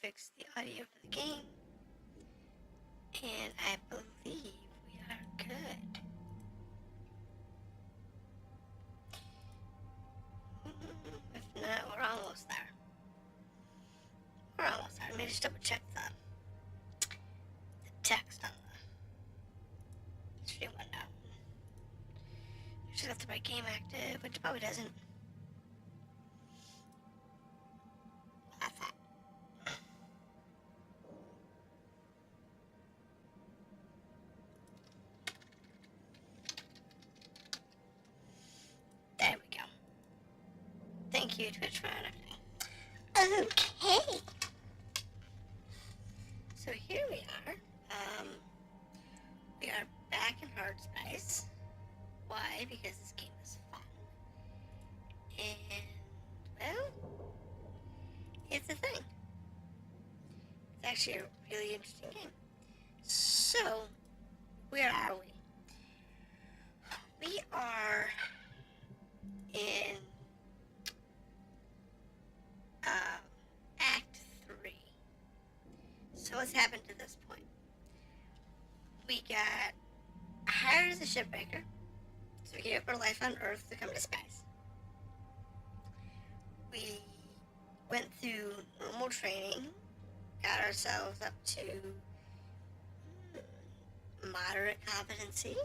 fix the audio for the game, and I believe we are good. If not, we're almost there. We're almost there. Let me just double check the text on the stream window. Actually got the right game active, which probably doesn't. That's that. There we go. Thank you, Twitch, for everything. Okay. So here we are. We are back in Hardspace. Why? Because this game is fun. And, well, it's a thing. It's actually a really interesting game. So, where are we? We are in Act 3. So what's happened to this point? We got hired as a shipbreaker, so we gave up our life on Earth to come to space. We went through normal training, got ourselves up to moderate competency,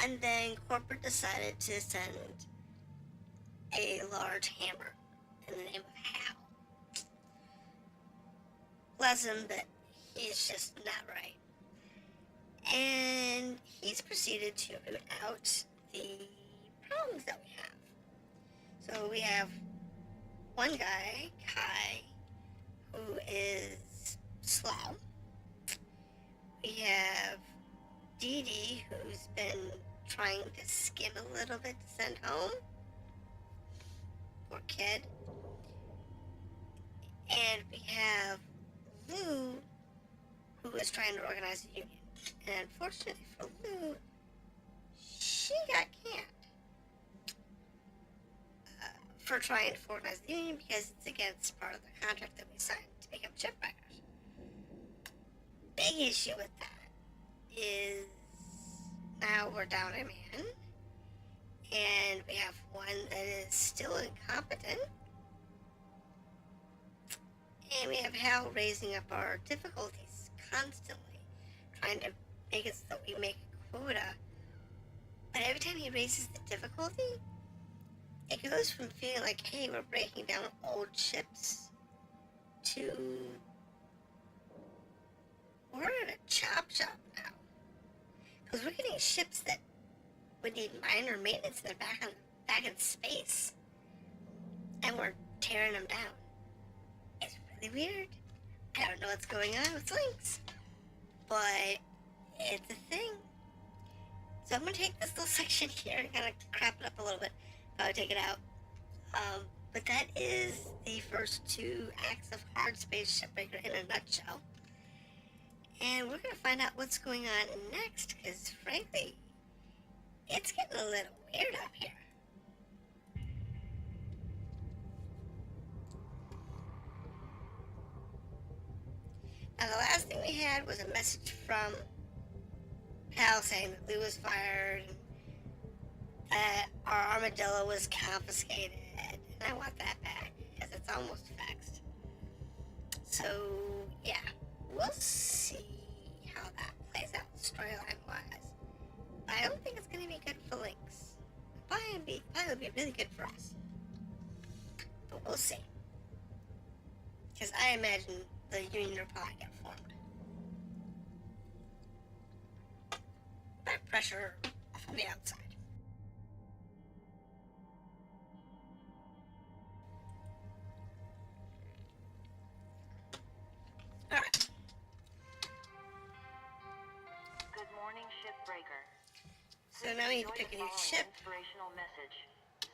and then corporate decided to send a large hammer in the name of Hal. Bless him, but he's just not right. And he's proceeded to root out the problems that we have. So we have one guy, Kai, who is slow. We have Dee Dee, who's been trying to skim a little bit to send home. Poor kid. And we have Lou, who is trying to organize a union. And unfortunately for Lou, she got canned for trying to organize the union because it's against part of the contract that we signed to become shipbreakers. Big issue with that is now we're down a man, and we have one that is still incompetent, and we have Hal raising up our difficulties constantly, trying to make it so that we make a quota. But every time he raises the difficulty, it goes from feeling like, hey, we're breaking down old ships, to we're at a chop shop now. Because we're getting ships that would need minor maintenance and they're back in space. And we're tearing them down. It's really weird. I don't know what's going on with LYNX, but it's a thing. So I'm going to take this little section here and kind of crap it up a little bit. I'll take it out. But that is the first 2 acts of Hardspace Shipbreaker in a nutshell. And we're going to find out what's going on next, because frankly, it's getting a little weird up here. Now, the last thing we had was a message from Hal saying that Lou was fired, that our armadillo was confiscated, and I want that back, because it's almost fixed. So, yeah, we'll see how that plays out storyline-wise. I don't think it's going to be good for LYNX. Probably would be really good for us. But we'll see. Because I imagine the union will probably get formed by pressure from the outside. Alright. Good morning, Shipbreaker. So now we need to pick a new ship. Inspirational message.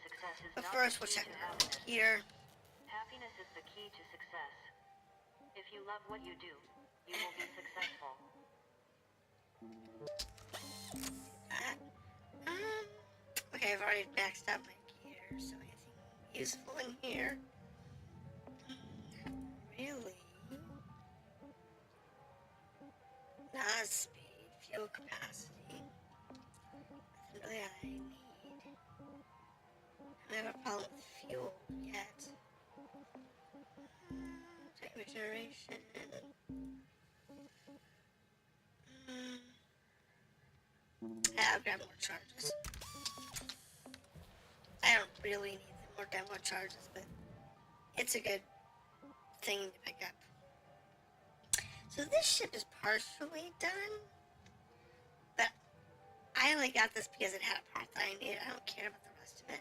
Success is But not first the we'll key check to it out happiness. here. Happiness is the key to success. If you love what you do, you will be successful. Okay, I've already maxed out my gear, so anything useful in here? Not really. yaw speed, fuel capacity. Nothing really that I need. I don't have a problem with fuel yet. Take regeneration. I'll grab more charges. I don't really need more demo charges, but it's a good thing to pick up. So this ship is partially done, but I only got this because it had a part that I needed. I don't care about the rest of it.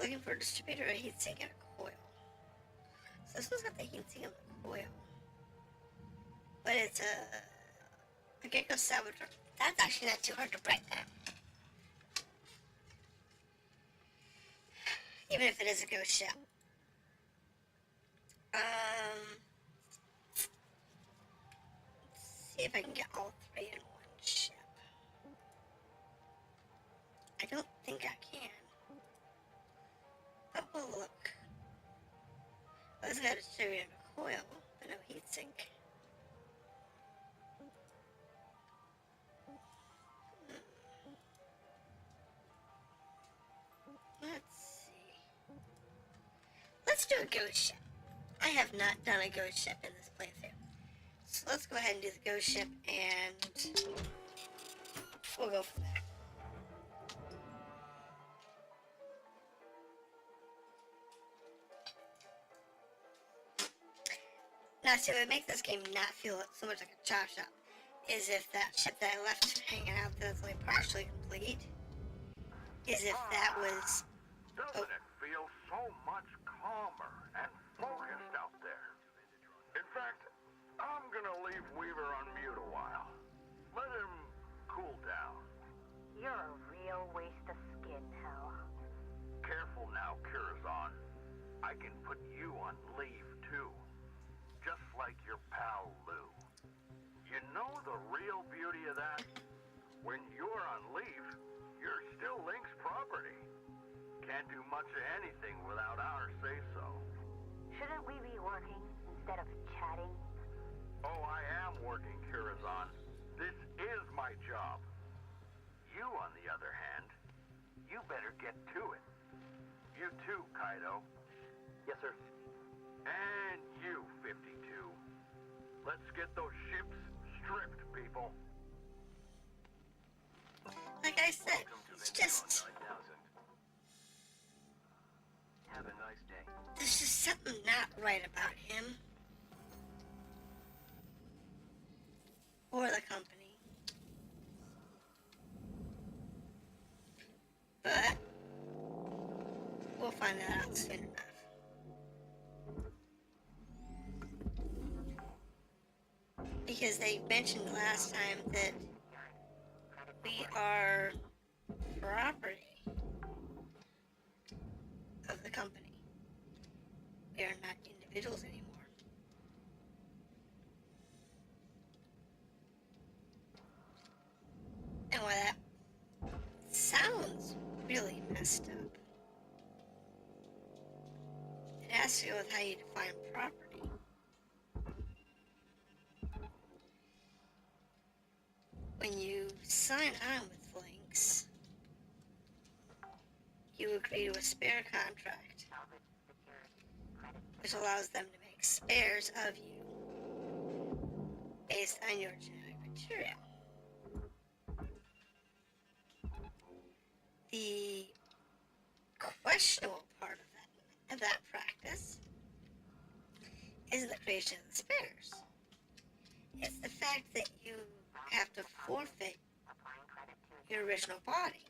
Looking for a distributor, a heatsink, and a coil. So this one's got the heatsink and the coil. But it's a gecko salvaging. That's actually not too hard to break down. Even if it is a ghost ship. Let's see if I can get all three in one ship. I don't think I can. But we'll look. I was going to show you a coil, but no heatsink. Let's see. Let's do a ghost ship. I have not done a ghost ship in this playthrough. So let's go ahead and do the ghost ship and we'll go from there. Now, see, what would make this game not feel so much like a chop shop is if that ship that I left hanging out that's only partially complete, is if that was... Doesn't it feel so much calmer and focused out there? In fact, I'm gonna leave Weaver on mute a while. Let him cool down. You're a real waste of skin, Hal. Careful now, Curazon. I can put you on leave, too. Just like your pal Lou. You know the real beauty of that? When you're on leave, you're still LYNX property. Can't do much of anything without our say-so. Shouldn't we be working instead of chatting? Oh, I am working, Curazon. This is my job. You, on the other hand, you better get to it. You too, Kaido. Yes, sir. And you, 52. Let's get those ships stripped, people. Like I said, it's just... 9000. Have a nice day. There's just something not right about him. Or the company. But we'll find that out soon enough. Because they mentioned last time that we are property of the company. We are not individuals anymore. And while that sounds really messed up, it has to go with how you define property. When you sign on with LYNX, you agree to a spare contract, which allows them to make spares of you based on your genetic material. The questionable part of that practice isn't the creation of the spares. It's the fact that you have to forfeit your original body.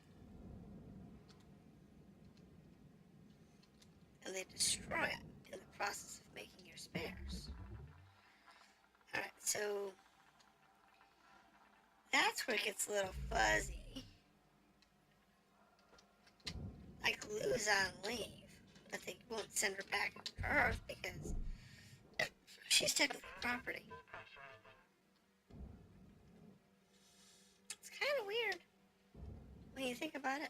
And they destroy it in the process of making your spares. Alright, so that's where it gets a little fuzzy. Like Lou's on leave, but they won't send her back to Earth because she's technically property. It's kind of weird when you think about it.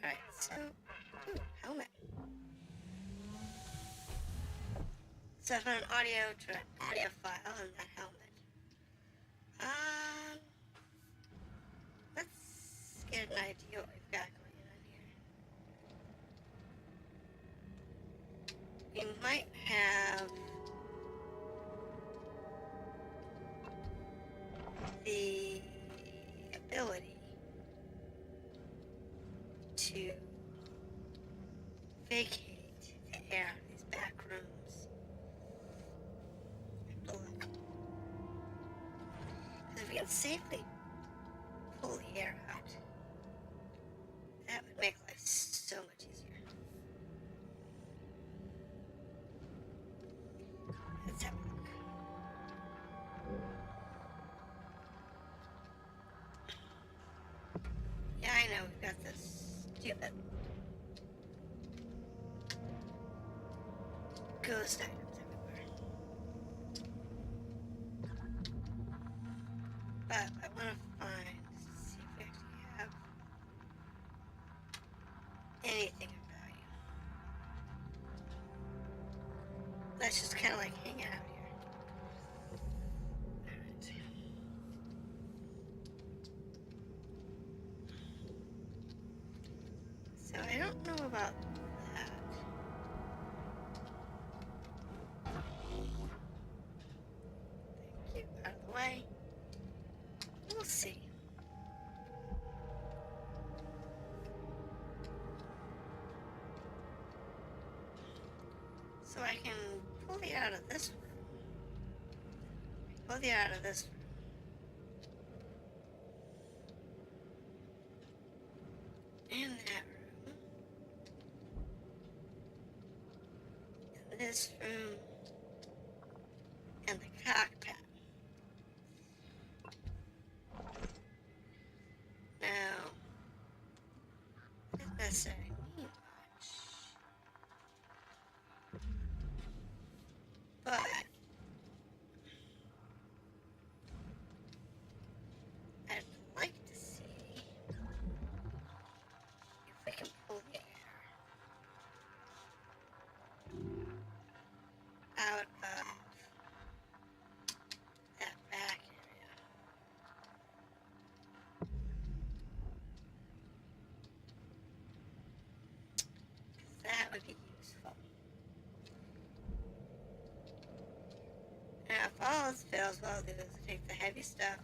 Alright, so, ooh, helmet. So I found an audio file in that helmet. Let's get an idea what we've got going on here. We might have the ability to vacate the air out of these back rooms. Because if we can safely pull the air out, that would make life so much easier. Let's have a look. Yeah, I know, we've got this stupid ghost items everywhere. But I want to find, see if we actually have anything of value. Let's just kind of like hang out here. Alright. So I don't know about that. Thank you. Out of the way. We'll see. So I can pull the out of this room. Pull the out of this room. In that room. In this room. And the cockpit. Now, doesn't necessarily mean much. But I'd like to see if we can pull the air out of that back area. That would be useful. Now, if all else fails, what I'll do is take the heavy stuff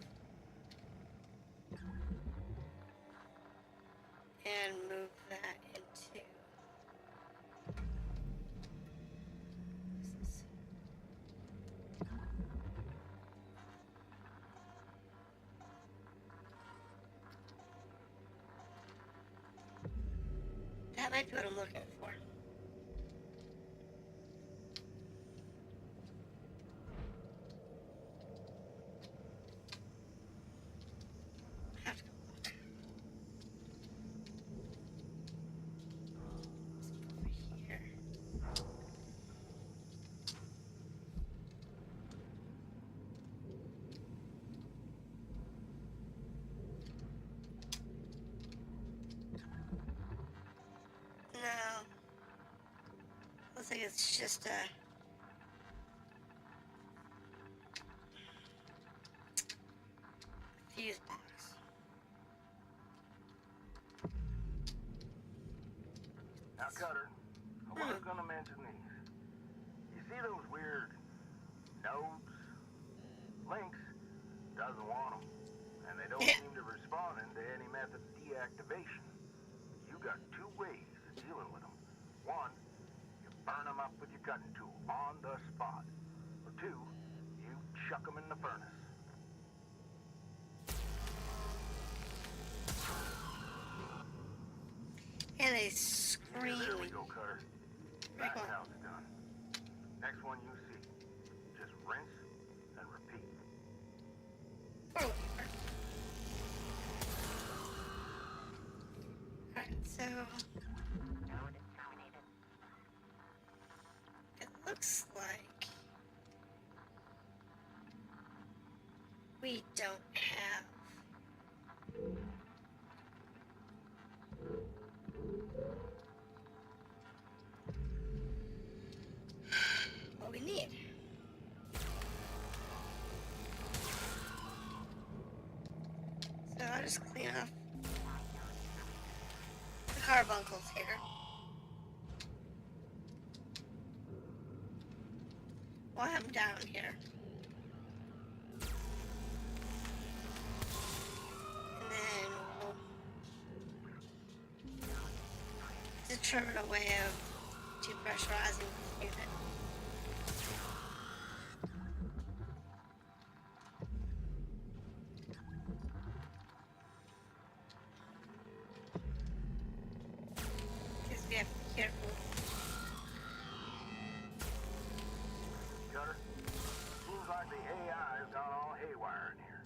and move that into this. That might be what I'm looking for. Have to go look. Let's go over here. No. Looks like it's just a fuse box. Now, Cutter, I was gonna mention these. You see those weird nodes? LYNX doesn't want them, and they don't seem to respond to any method of deactivation. You got two ways of dealing with them. One, you burn them up with your cutting tool on the spot. Or two, you chuck them in the furnace. And they Here, scream. there we go, Cutter. Pretty That's cool. how it's done. Next one you see, just rinse and repeat. Oh. Alright, so it looks like we don't have what we need. just clean off the carbuncles here. While I'm down here. And then we'll determine a way of depressurizing the unit. Because we have to be careful. Cutter, seems like the AI's gone all haywire in here.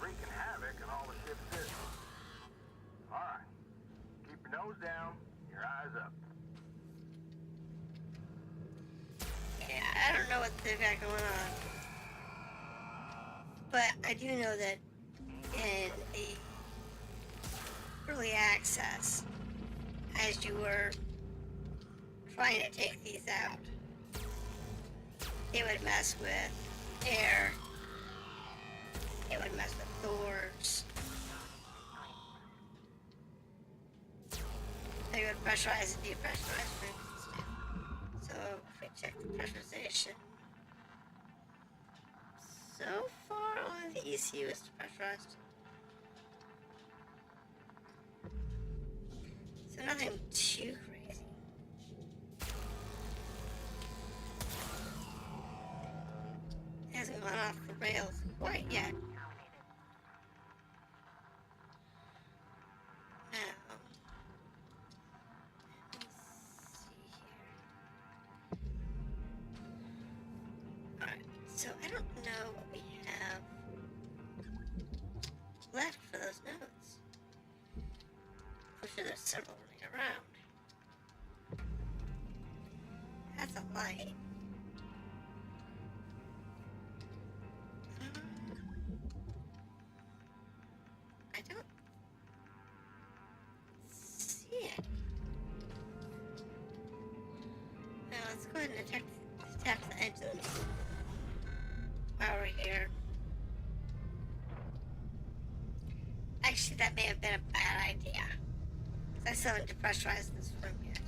Wreaking havoc in all the ship's systems. Alright. Keep your nose down, your eyes up. Yeah, I don't know what they've got going on. But I do know that in the early access, as you were trying to take these out, it would mess with air, it would mess with doors, they would pressurize and depressurize rooms and stuff. So if we check the pressurization, so far only the ECU is pressurized. So nothing too crazy. It hasn't gone off the rails quite yet. Now, let's see here. Alright, so I don't know what we have left for those nodes. I'm sure there's several running around. That's a light. I don't see it. Now let's go ahead and detect the engines while we're here. Actually, that may have been a bad idea. I still haven't depressurized this room yet.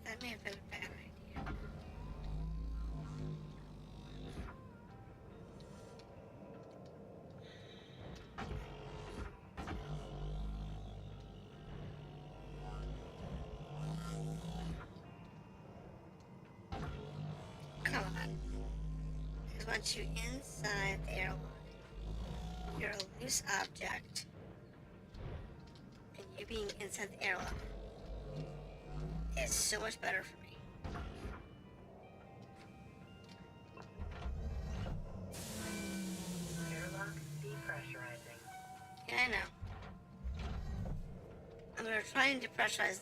That may have been a bad idea. Come on. Because once you're inside the airlock, you're a loose object. And you being inside the airlock is so much better for me. Airlock depressurizing. Yeah, I know. I'm gonna try and depressurize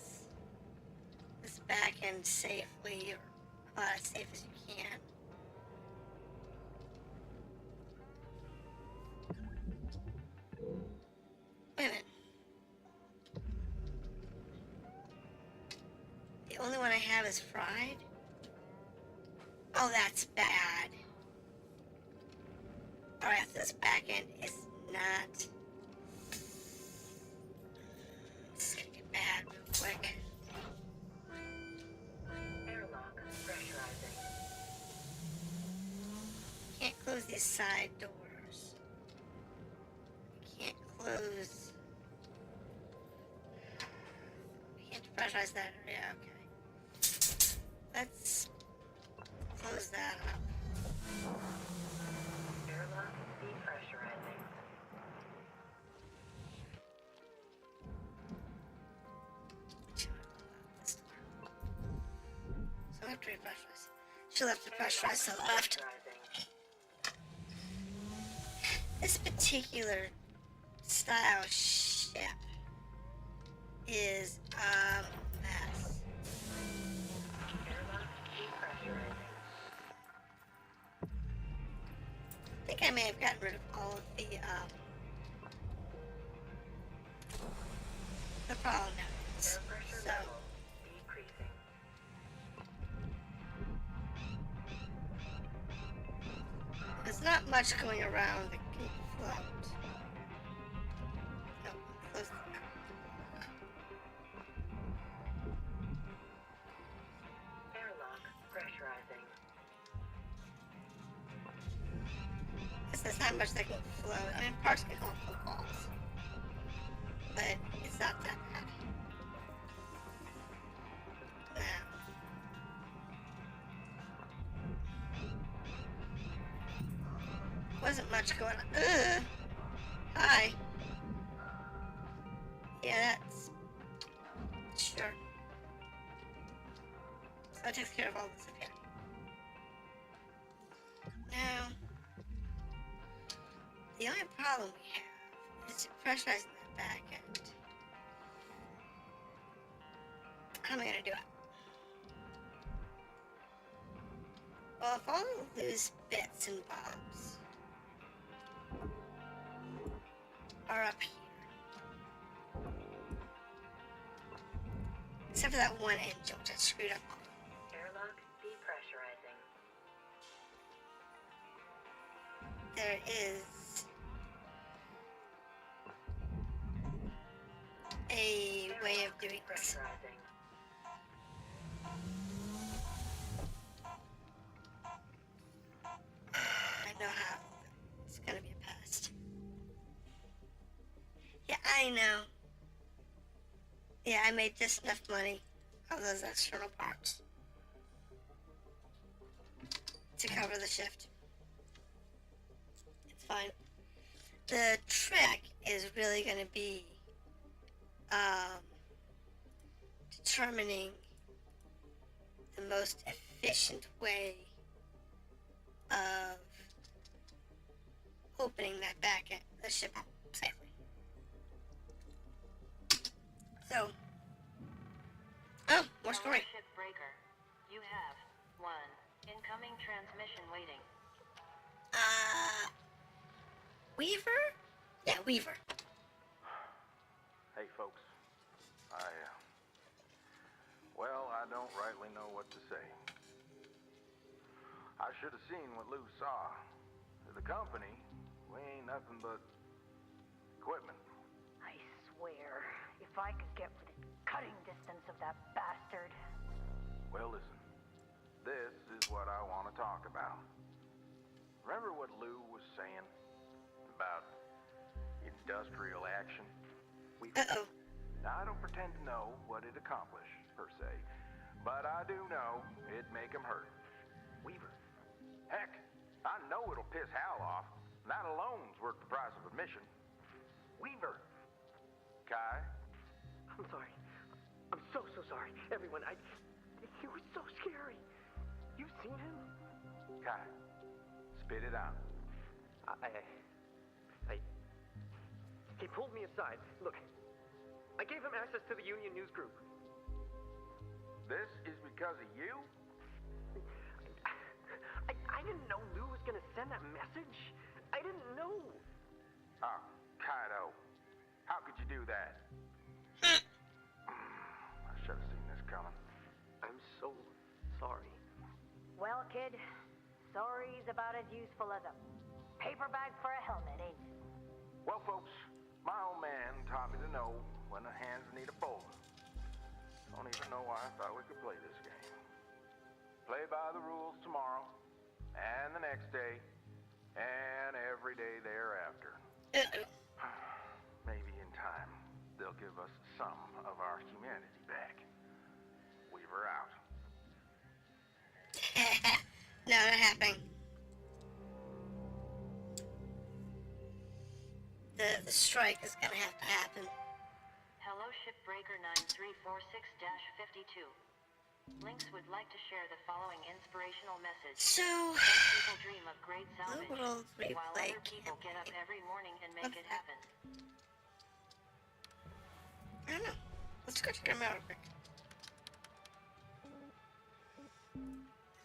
this back end safely, or about as safe as you can. Wait a minute. The only one I have is fried? Oh, that's bad. Alright, this back end is not... This is gonna get bad real quick. Airlock pressurizing. Can't close these side doors. Can't close... Can't pressurize that area, okay. Let's close that up. Airlock depressurizing. This door. So I have to repressurize. She'll have to pressurize to the left. Pressurizing. This particular style ship is a mess. Airlock depressurizing. think I may have gotten rid of all of the problem areas. Air pressure So, level decreasing. there's not much going around that can float. No, close the map. Airlock pressurizing. There's not much that can float. I mean, parts can go off the walls. But it's not that bad. Now. Wasn't much going on. Ugh. Hi. Yeah, that's... Sure. So that takes care of all this up here. Now... The only problem we have is pressurizing that back end. How am I gonna do it? Well, if all of those bits and bobs are up here, except for that one engine which I screwed up on. Airlock depressurizing. There is a way of doing this. Pressurizing. I know how. It's gonna be a pest. Yeah, I know. Yeah, I made just enough money of those external parts to cover the shift. It's fine. The trick is really gonna be determining the most efficient way of opening that back end, the ship safely. So, oh, more story. Shipbreaker. You have 1 incoming transmission waiting. Weaver? Yeah, Weaver. Hey, folks. Well, I don't rightly know what to say. I should have seen what Lou saw. The company, we ain't nothing but equipment. I swear, if I could get within cutting distance of that bastard. Well, listen. This is what I want to talk about. Remember what Lou was saying about industrial action? Uh-oh. Now, I don't pretend to know what it accomplished, per se, but I do know it'd make him hurt. Weaver. Heck, I know it'll piss Hal off. That alone's worth the price of admission. Weaver. Kai? I'm sorry. I'm so sorry. Everyone, he was so scary. You've seen him? Kai, spit it out. He pulled me aside. Look, I gave him access to the Union News Group. This is because of you? I didn't know Lou was gonna send that message. I didn't know. Oh, Kaido. How could you do that? I should have seen this coming. I'm so sorry. Well, kid, sorry's about as useful as a paper bag for a helmet, ain't it? Well, folks, my old man taught me to know when the hands need a fold. Don't even know why I thought we could play this game. Play by the rules tomorrow, and the next day, and every day thereafter. Uh-oh. Maybe in time, they'll give us some of our humanity back. Weaver out. No, not happening. The strike is gonna have to happen. Hello, Shipbreaker 9346-52. Lynx would like to share the following inspirational message. So, Some people dream of great salvage, World while Replay other people get up campaign. every morning and make it happen. I don't know. Let's go check him out real quick.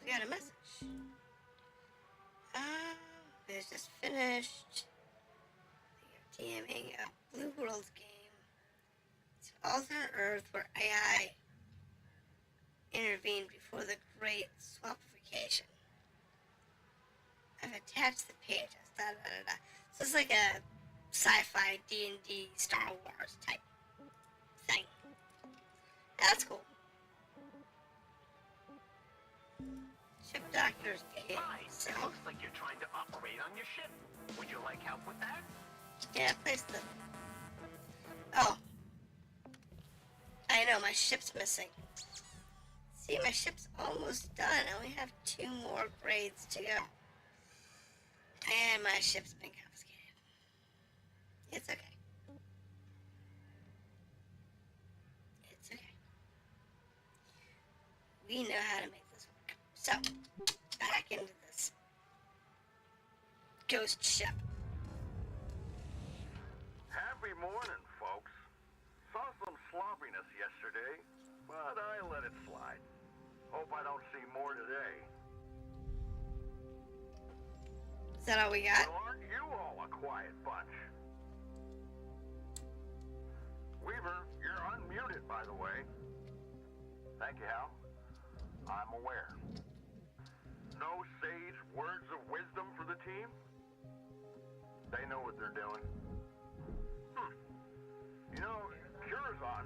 We got a message. is just finished. They are DMing a Blue World game. It's an alternate Earth where AI intervened before the Great Swampification. I've attached the pages. Da, da, da, da. So it's like a sci-fi D&D Star Wars type thing. That's cool. Ship doctors game. Hi, So, it looks like you're trying to operate on your ship. Would you like help with that? yeah, place the... Oh. I know, my ship's missing. See, my ship's almost done. I only have 2 more grades to go. And my ship's been confiscated. It's okay. It's okay. We know how to make this work. So, back into this ghost ship. Happy morning, folks. Saw some sloppiness yesterday, but I let it slide. Hope I don't see more today. Is that all we got? Well, aren't you all a quiet bunch? Weaver, you're unmuted, by the way. Thank you, Hal. I'm aware. No sage words of wisdom for the team? They know what they're doing. You know, Curazon,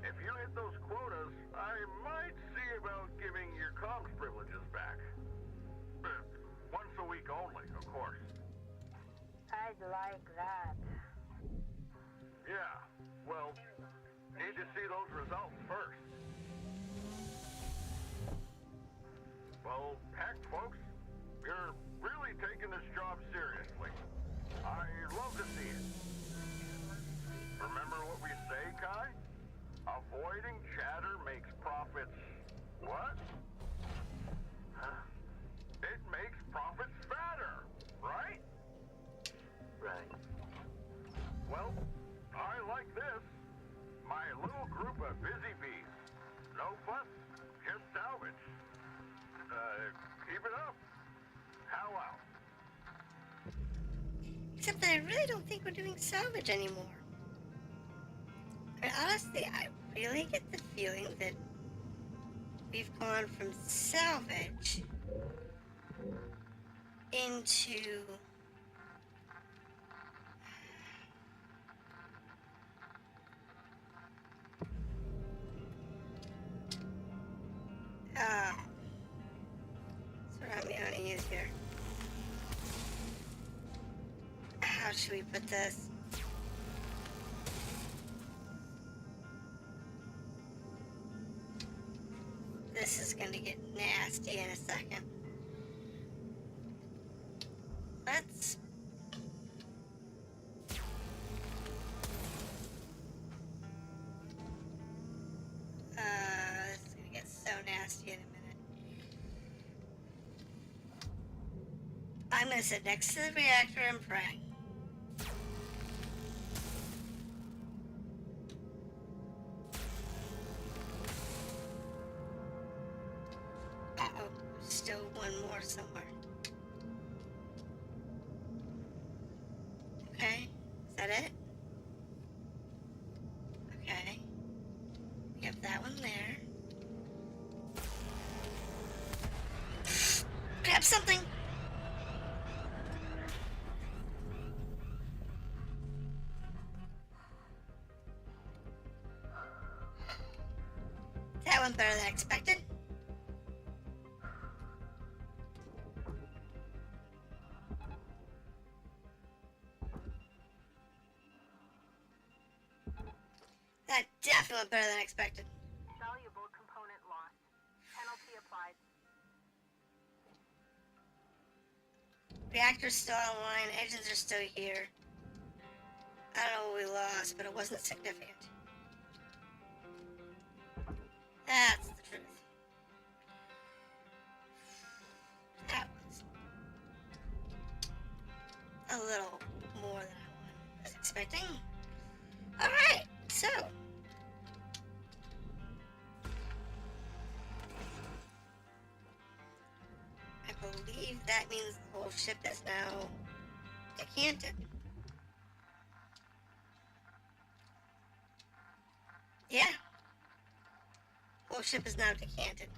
if you hit those quotas, I might see about giving your comms privileges back. Once a week only, of course. I'd like that. Yeah, well, need to see those results first. Well, heck, folks, you're really taking this job seriously. I love to see it. Remember what we say, Kai? Avoiding chatter makes profits... what? Huh? It makes profits fatter, right? Right. Well, I like this. My little group of busy bees. No fuss, just salvage. Keep it up. How out? Except that I really don't think we're doing salvage anymore. I mean, honestly, I really get the feeling that we've gone from salvage into that's what I'm going to use here. How should we put this? This is going to get nasty in a second. Let's... this is going to get so nasty in a minute. I'm going to sit next to the reactor and pray. Uh-oh, still one more somewhere. Okay, is that it? Okay. We have that one there. Grab something! That went better than expected. That definitely went better than expected. Valuable component lost. Penalty applied. Reactor's still online, engines are still here. I don't know what we lost, but it wasn't significant. That's the truth. That was a little more than I was expecting. Alright, so. I believe that means the whole ship is now decanted. Yeah. Whole ship is now decanted.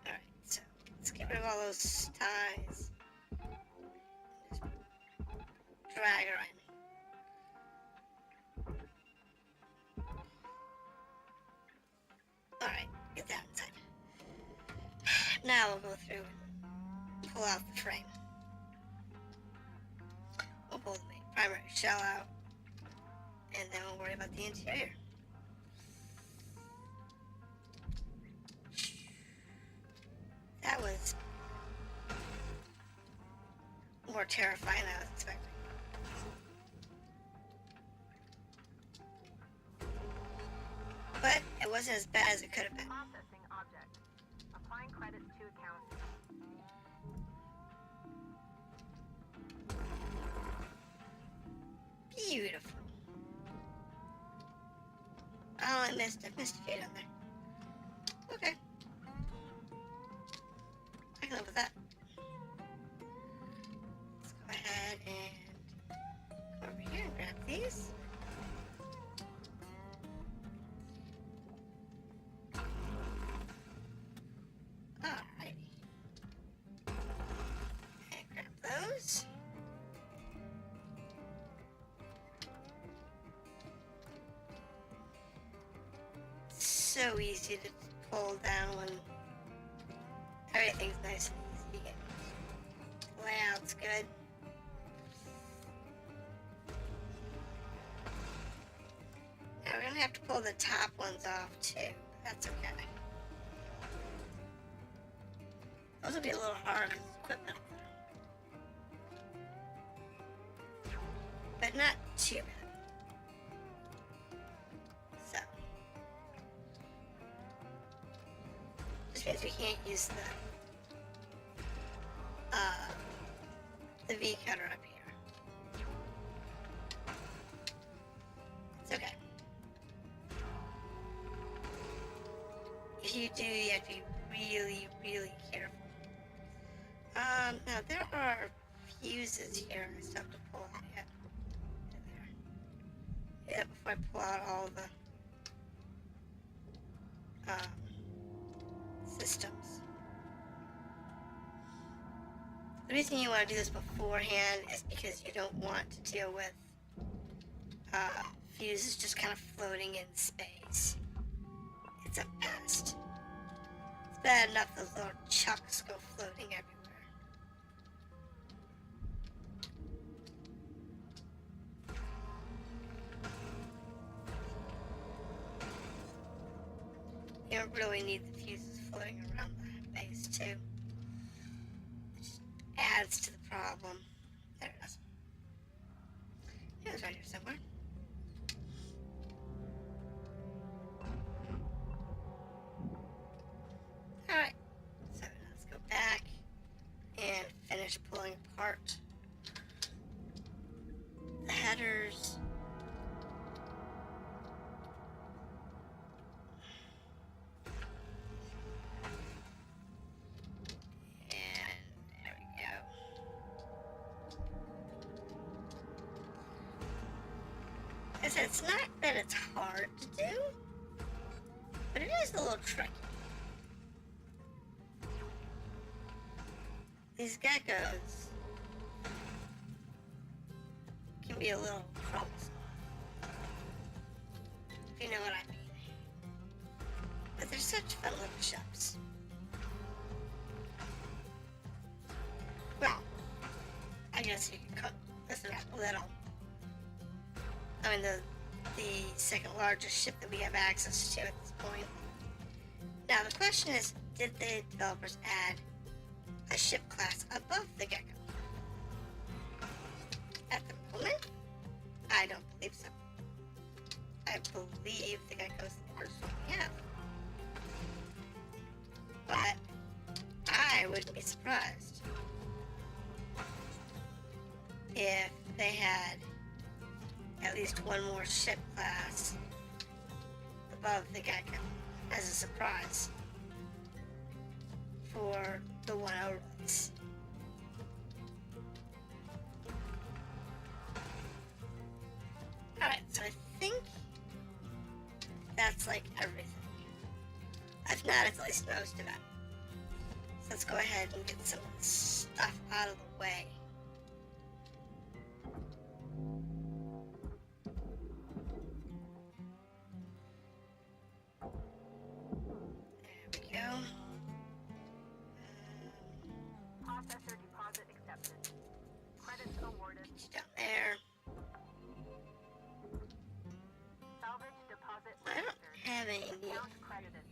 Alright, so let's get rid of all those ties. Just drag her in. Alright, get that inside. Now we'll go through and pull out the frame. We'll pull the primary shell out, and then we'll worry about the interior. That was more terrifying than I was expecting. But it wasn't as bad as it could have been. Processing object. Applying credits to account. Beautiful. Oh, I missed a few down there. Okay. I can live with that. Let's go ahead and go over here and grab these. Alrighty. And grab those. So easy to pull down when everything's nice and easy. Layout's good. Now we're gonna have to pull the top ones off too. That's okay. Those will be a little hard on equipment, but not too bad. So, just means we can't use the V cutter up here. It's okay. If you do, you have to be really, really careful. Now there are fuses here I still have to pull out yet. There. Yeah, before I pull out all the systems. The reason you want to do this beforehand is because you don't want to deal with fuses just kind of floating in space. It's a pest. It's bad enough those little chucks go floating everywhere. You don't really need the fuses floating around the base too. It just adds to the problem. There it is. It was right here somewhere. Alright, so now let's go back and finish pulling apart the headers. It's not that it's hard to do, but it is a little tricky. These geckos can be a little troublesome, if you know what I mean. But they're such fun little ships. Well, I guess you could call this not little. I mean, the second largest ship that we have access to at this point. Now, the question is, did the developers add a ship class above the Gecko? At the moment, I don't believe so. I believe the Gecko's the first one we have. But I wouldn't be surprised if they had at least one more ship class above the Gecko as a surprise. for the 1.0 release. Alright, so I think that's like everything. If not, it's at least most of it. So let's go ahead and get some of this stuff out of the way. There we go. Processor deposit accepted. Credits awarded. Get you down there. Salvage deposit I don't registered. have any need. Account credited.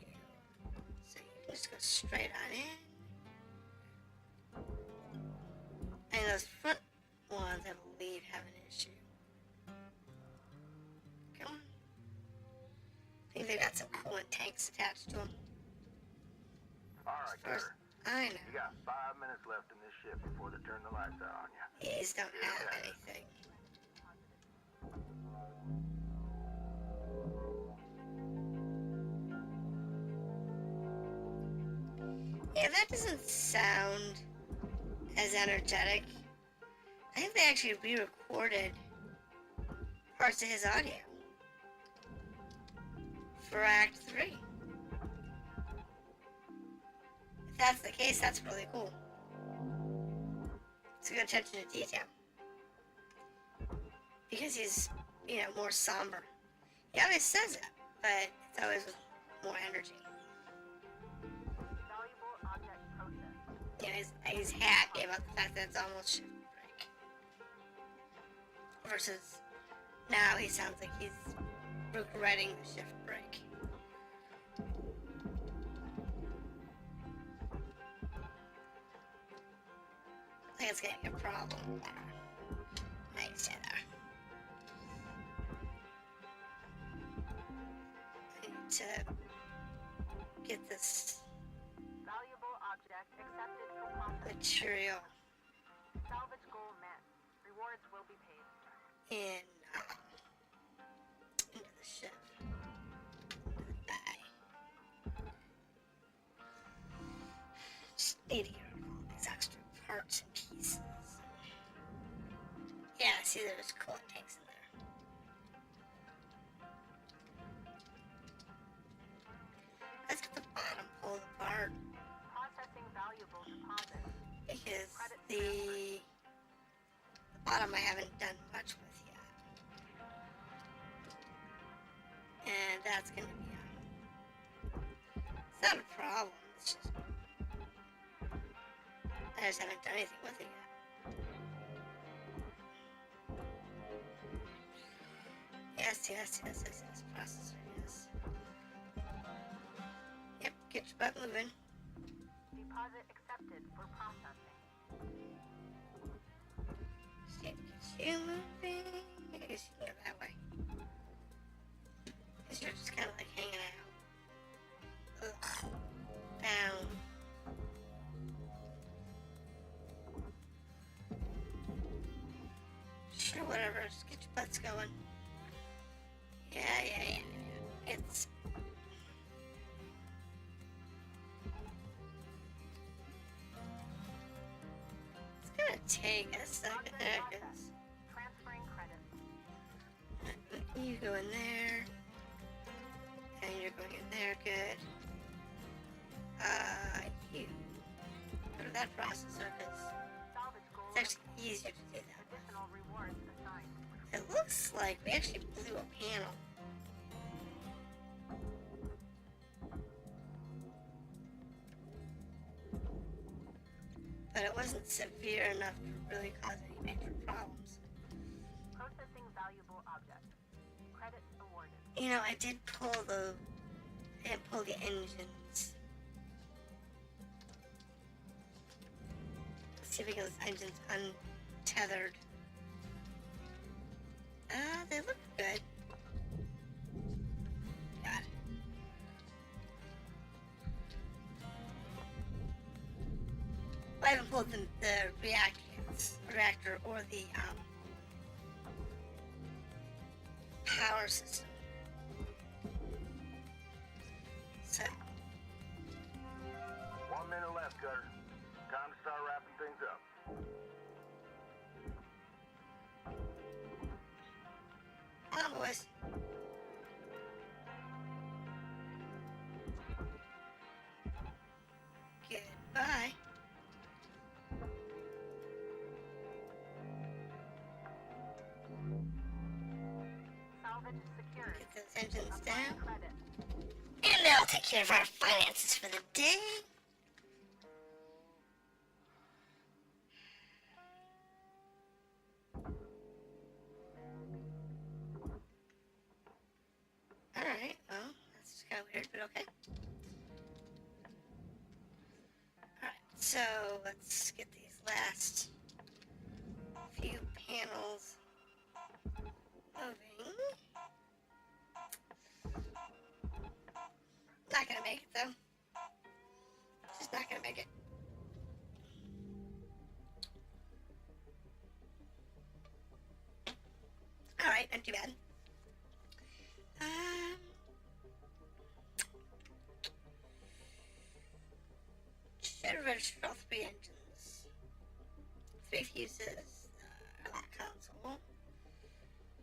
So you can just go straight on in. And those front ones, I believe, have an issue. Come on. I think they got some coolant tanks attached to them. Alright, Carter. I know. You got 5 minutes left in this ship before they turn the lights out on you. These don't have anything. Yeah, that doesn't sound as energetic. I think they actually re-recorded parts of his audio for Act 3. If that's the case, that's really cool. It's a good attention to detail. Because he's, you know, more somber. He always says it, but it's always with more energy. Valuable object processed. You know, he's happy about the fact that it's almost shift break. Versus now he sounds like he's regretting the shift break. I think it's gonna be a problem there. Now you stay there. I need to get this Valuable object accepted for processing. material Salvage goal met. Rewards will be paid. in into the ship. Into the bag. Just need to get rid of all these extra parts and pieces. Yeah, see, there's coolant tanks in there. Let's get the bottom pulled apart Processing valuable deposit. because the bottom I haven't done much with yet. And that's gonna be it's not a problem, it's just I just haven't done anything with it yet. Yes, processor, yes. Yep, get your butt moving. Deposit accepted for processing. Just need to get you moving. I guess you can go that way. Because you're just kind of like hanging out. Ugh. Down. Sure, whatever. Just get your butts going. Yeah. It's gonna take a second there, 'cause Transferring credits. you go in there, and you're going in there, good. You go to that processor, because Salvage goal. it's actually easier to do that. Additional rewards assigned. It looks like we actually blew a panel. But it wasn't severe enough to really cause any major problems. Processing valuable object. Credits awarded. You know, I did pull the engines. Let's see if we get those engines untethered. They look good. God. I haven't pulled the reactor or the power system. So 1 minute left, engines down. Credit. And that'll take care of our finances for the day. Alright, well, that's just kind of weird, but okay. Alright, so let's get these last few panels moving. Not gonna make it though. Just not gonna make it. Alright, not too bad. Should register all 3 engines. 3 fuses, lock console.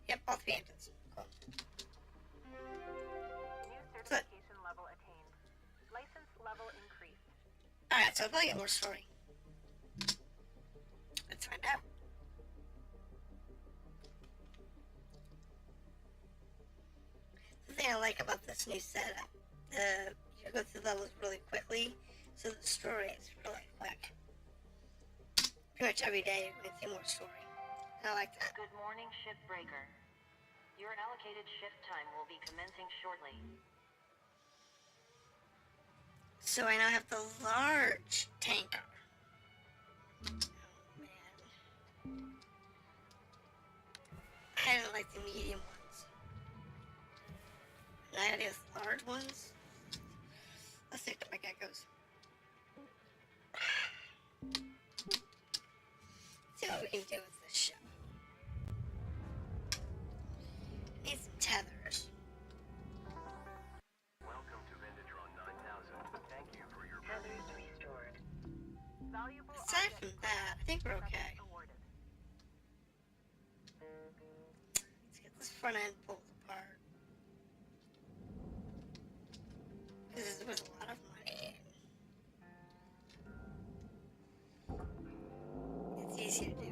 Yep, all 3 engines. Cool. New certification level attained. License level increased. Alright, so I'll probably get more story. Let's find out. The thing I like about this new setup, you go through levels really quickly, so the story is really quick. Pretty much every day you're going through more story. I like that. Good morning, Shipbreaker. Your allocated shift time will be commencing shortly. So I now have the large tanker. Oh man. I didn't like the medium ones. Now I gotta do the large ones. Let's see what my guy goes. See what we can do with this ship. Need some tethers. Welcome to Vintatron 9000. Thank you for your Tethers restored. Valuable Aside from that, I think we're okay. awarded. Let's get this front end pulled apart. Because this was a lot of money. It's easy to do.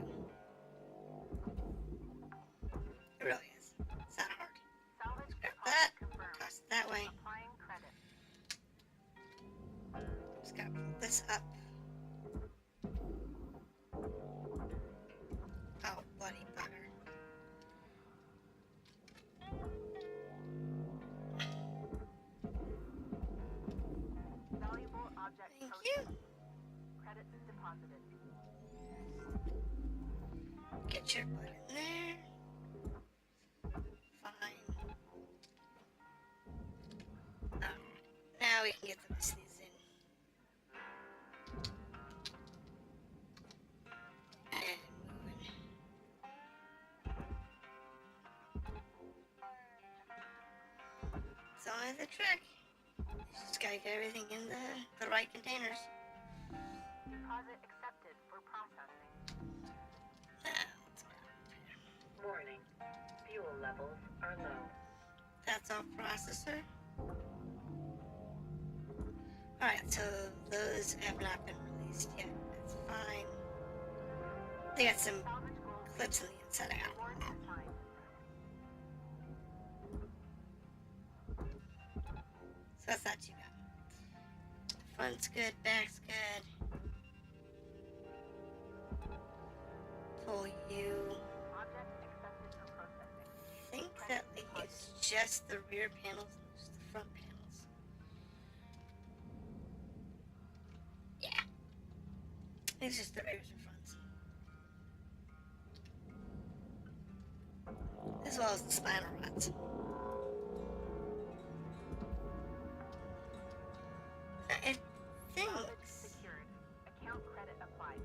It really is. It's not hard. Salvage Grab deposit that. confirmed. Toss it that way. Applying credit. Just gotta pull this up. Oh, bloody bugger. Valuable object Thank processed. you. Credits deposited. Get your butt in there. Fine. Now we can get the rest of these in. And moving. It's only the trick. You just gotta get everything in the right containers. Deposit accepted for processing. Now, let's go. Warning. Fuel levels are low. That's our processor. Alright, so those have not been released yet. That's fine. They got some Salvage gold clips on the inside. I got reward assigned. So that's not too bad. Front's good, back's good. Pull you. Object accepted for processing. I think that they use just the rear panels and just the front panels. Yeah. I think it's just the rears and fronts. As well as the spinal rods. I think. Salvage secured. Account credit applied.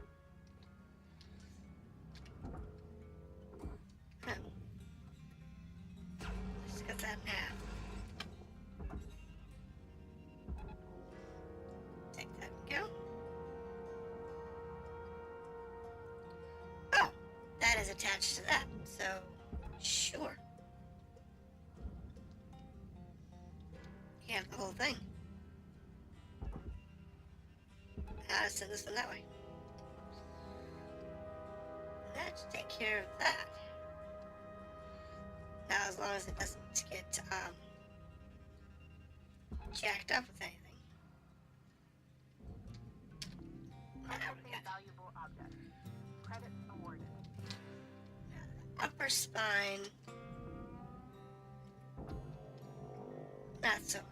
Huh. Just got that in half. Take that and go. Oh, that is attached to that, so sure. You have the whole thing. Now to send this one that way. That should take care of that. Now, as long as it doesn't get jacked up with anything. There we go. Valuable object. Credits awarded. Upper spine. Not so hard.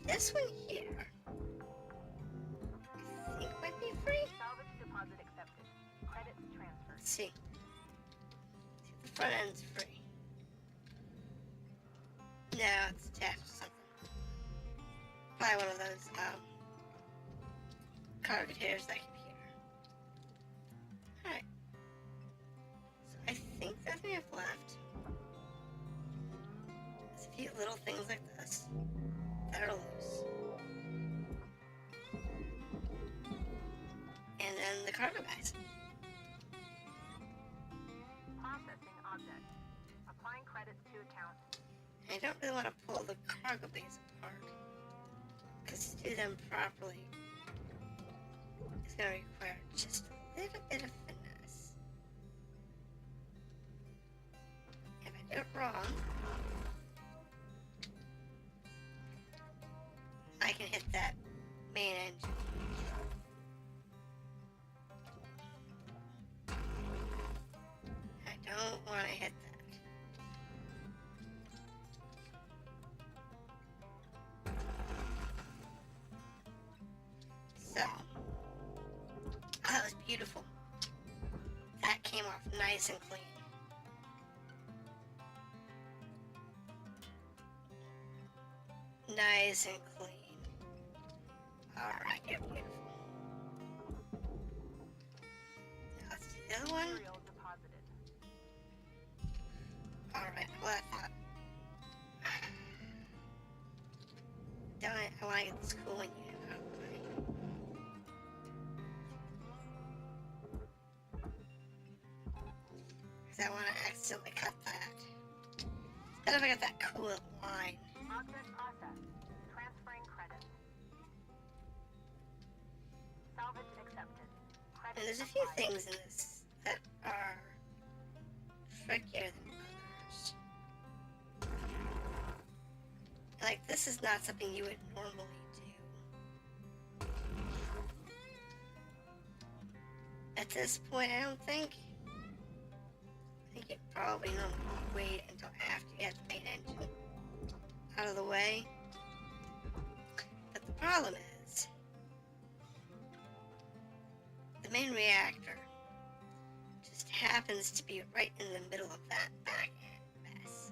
This one here, I think might be free. Salvage deposit accepted. Credits transferred. Let's see. The front end's free. No, it's attached to something. Probably one of those cargo containers that can be here. Alright. So I think that's what we have left. There's a few little things like this that are loose. And then the cargo bags. Processing object. Applying credits to account. I don't really want to pull the cargo bags apart. Because to do them properly, it's going to require just a little bit of finesse. If I do it wrong, I can hit that main engine. I don't want to hit that. So, that was beautiful. That came off nice and clean. Nice and clean. Alright, you're beautiful. Now let's do the other one. Material deposited. Alright, well I thought. Don't I want to get this cool one unit out of the way. Because I want to accidentally cut that. Instead if I got that cool line. Object processed. Transferring credits. Salvage accepted. Credits And there's a few applied. things in this that are trickier than others. Like, this is not something you would normally do. At this point, I don't think. I think you'd probably normally wait until after you have the main engine out of the way. But the problem is, the main reactor just happens to be right in the middle of that back end mess.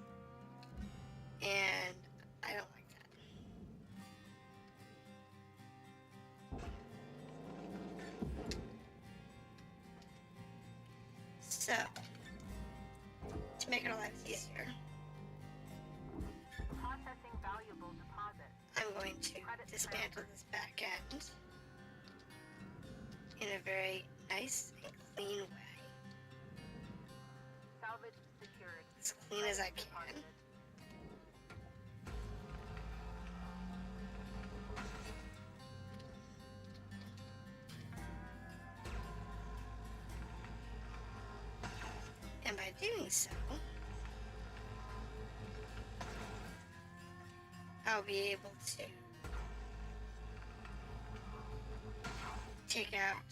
And I don't like that. So, to make our lives easier, Processing valuable deposit. I'm going to dismantle this back end in a very nice and clean way. Salvage secured. As clean as I can. Deposited. And by doing so, I'll be able to take out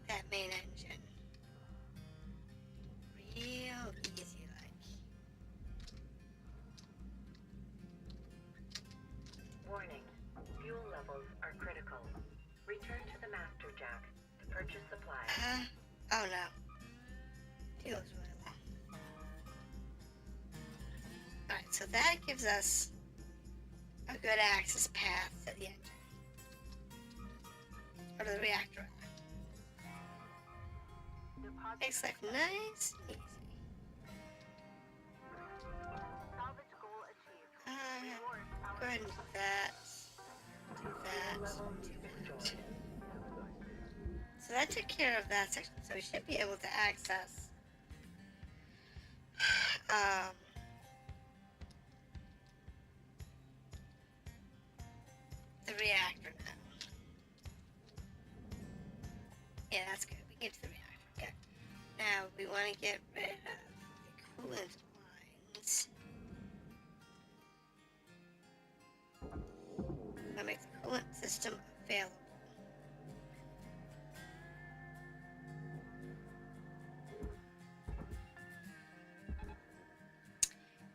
that main engine real easy like. Warning. Fuel levels are critical. Return to the master jack to purchase supplies. Oh no. Feels really long. Alright, so that gives us a good access path to the engine. Or to the reactor. Deposit Makes life nice and easy. salvage goal achieved. Reward our Go ahead and do that. Do that. Do that. So that took care of that section. So we should be able to access the reactor now. Yeah, that's good. We can get to the reactor. Okay. Now we want to get rid of the coolant lines.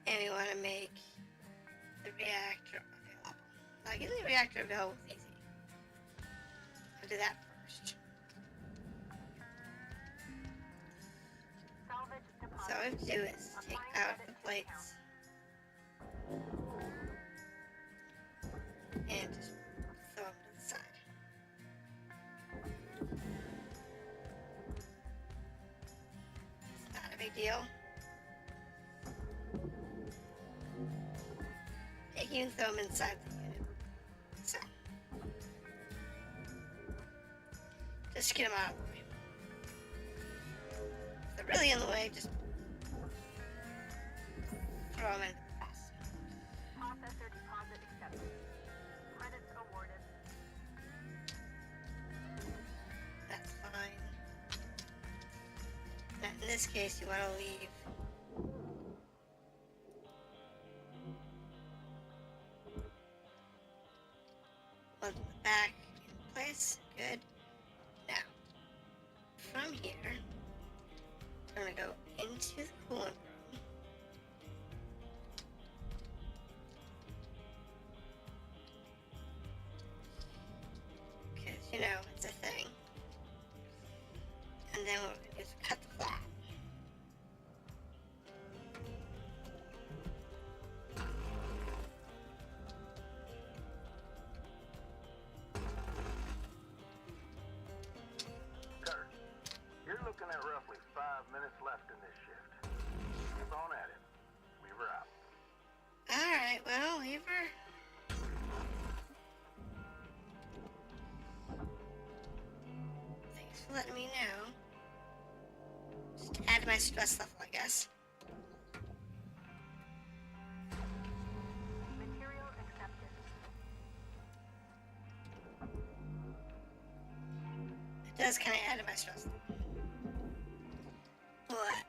And we want to make the reactor available. Now, getting the reactor available is easy. I'll do that first. Salvage So deposit. what we have to do is take out the plates and just throw them to the side. It's not a big deal. You can throw them inside the unit. So, just get them out of the way. If they're really in the way, just throw them in the press. Processor deposit accepted. Credits awarded. That's fine. Now, in this case, you want to leave one to the back in place. Good. Now, from here, we're going to go into the coolant room. Because, you know, it's a thing. And then what we're going to do is cut the flap. Carter, you're looking at roughly 5 minutes left in this shift. Keep on at it. Weaver out. Alright, well, Weaver. Thanks for letting me know. Just add to my stress level, I guess. Material accepted. It does kind of add to my stress level. But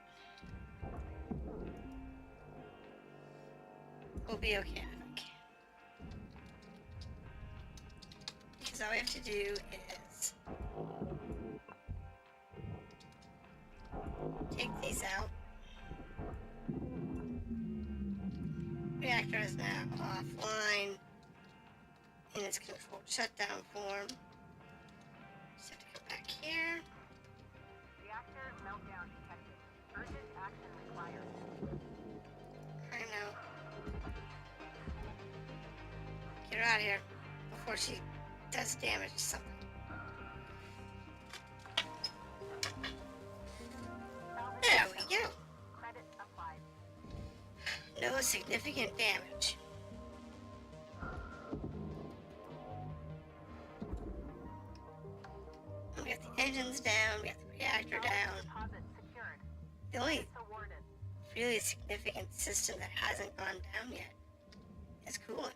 we'll be okay, I think. Because all we have to do is take these out. Reactor is now offline in its controlled shutdown form. Just have to come back here. Reactor meltdown detected. Urgent action required. I know. Get her out of here before she does damage to something. There we go. Credit applied. No significant damage. We got the engines down, we got the reactor down. Deposit secured. The only Awarded. really significant system that hasn't gone down yet is coolant.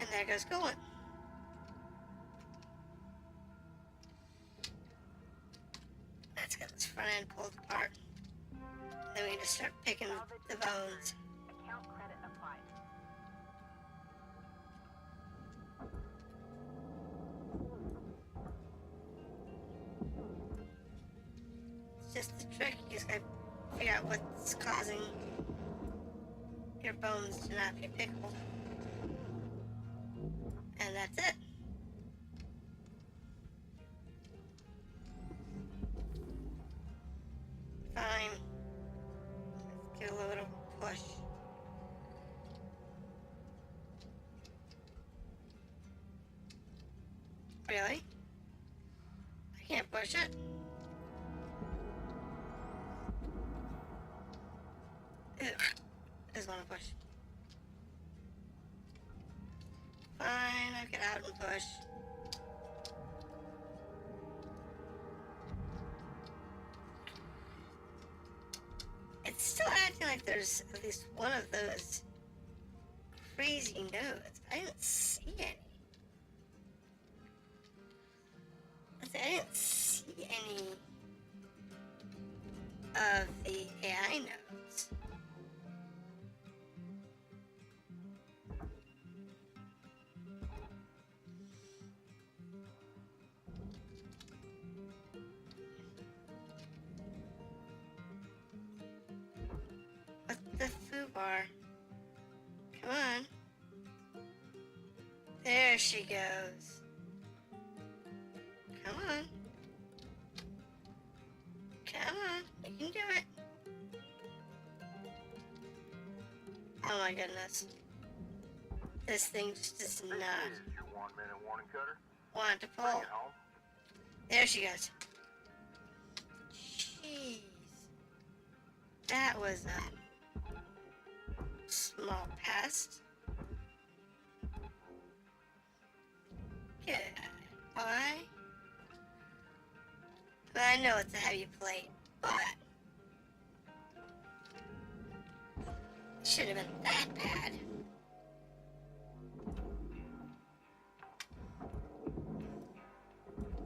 And there goes coolant. Let's get this front end pulled apart. Then we just start picking the bones. Account credit applied. It's just the trick. You just gotta figure out what's causing your bones to not be pickable. And that's it. Fine. Let's give a little push. Really? I can't push it? Ugh. I just want to push. Fine, I'll get out and push. It's still acting like there's at least one of those crazy nodes. I didn't see any. I didn't see any of the AI nodes. What's the foo bar? Come on. There she goes. Come on. Come on. You can do it. Oh my goodness. This thing just does not This is your 1 minute warning cutter. want to Bring pull. it home. There she goes. Jeez. That was a small pest. Good. Why? Well, I know it's a heavy plate, but it shouldn't have been that bad.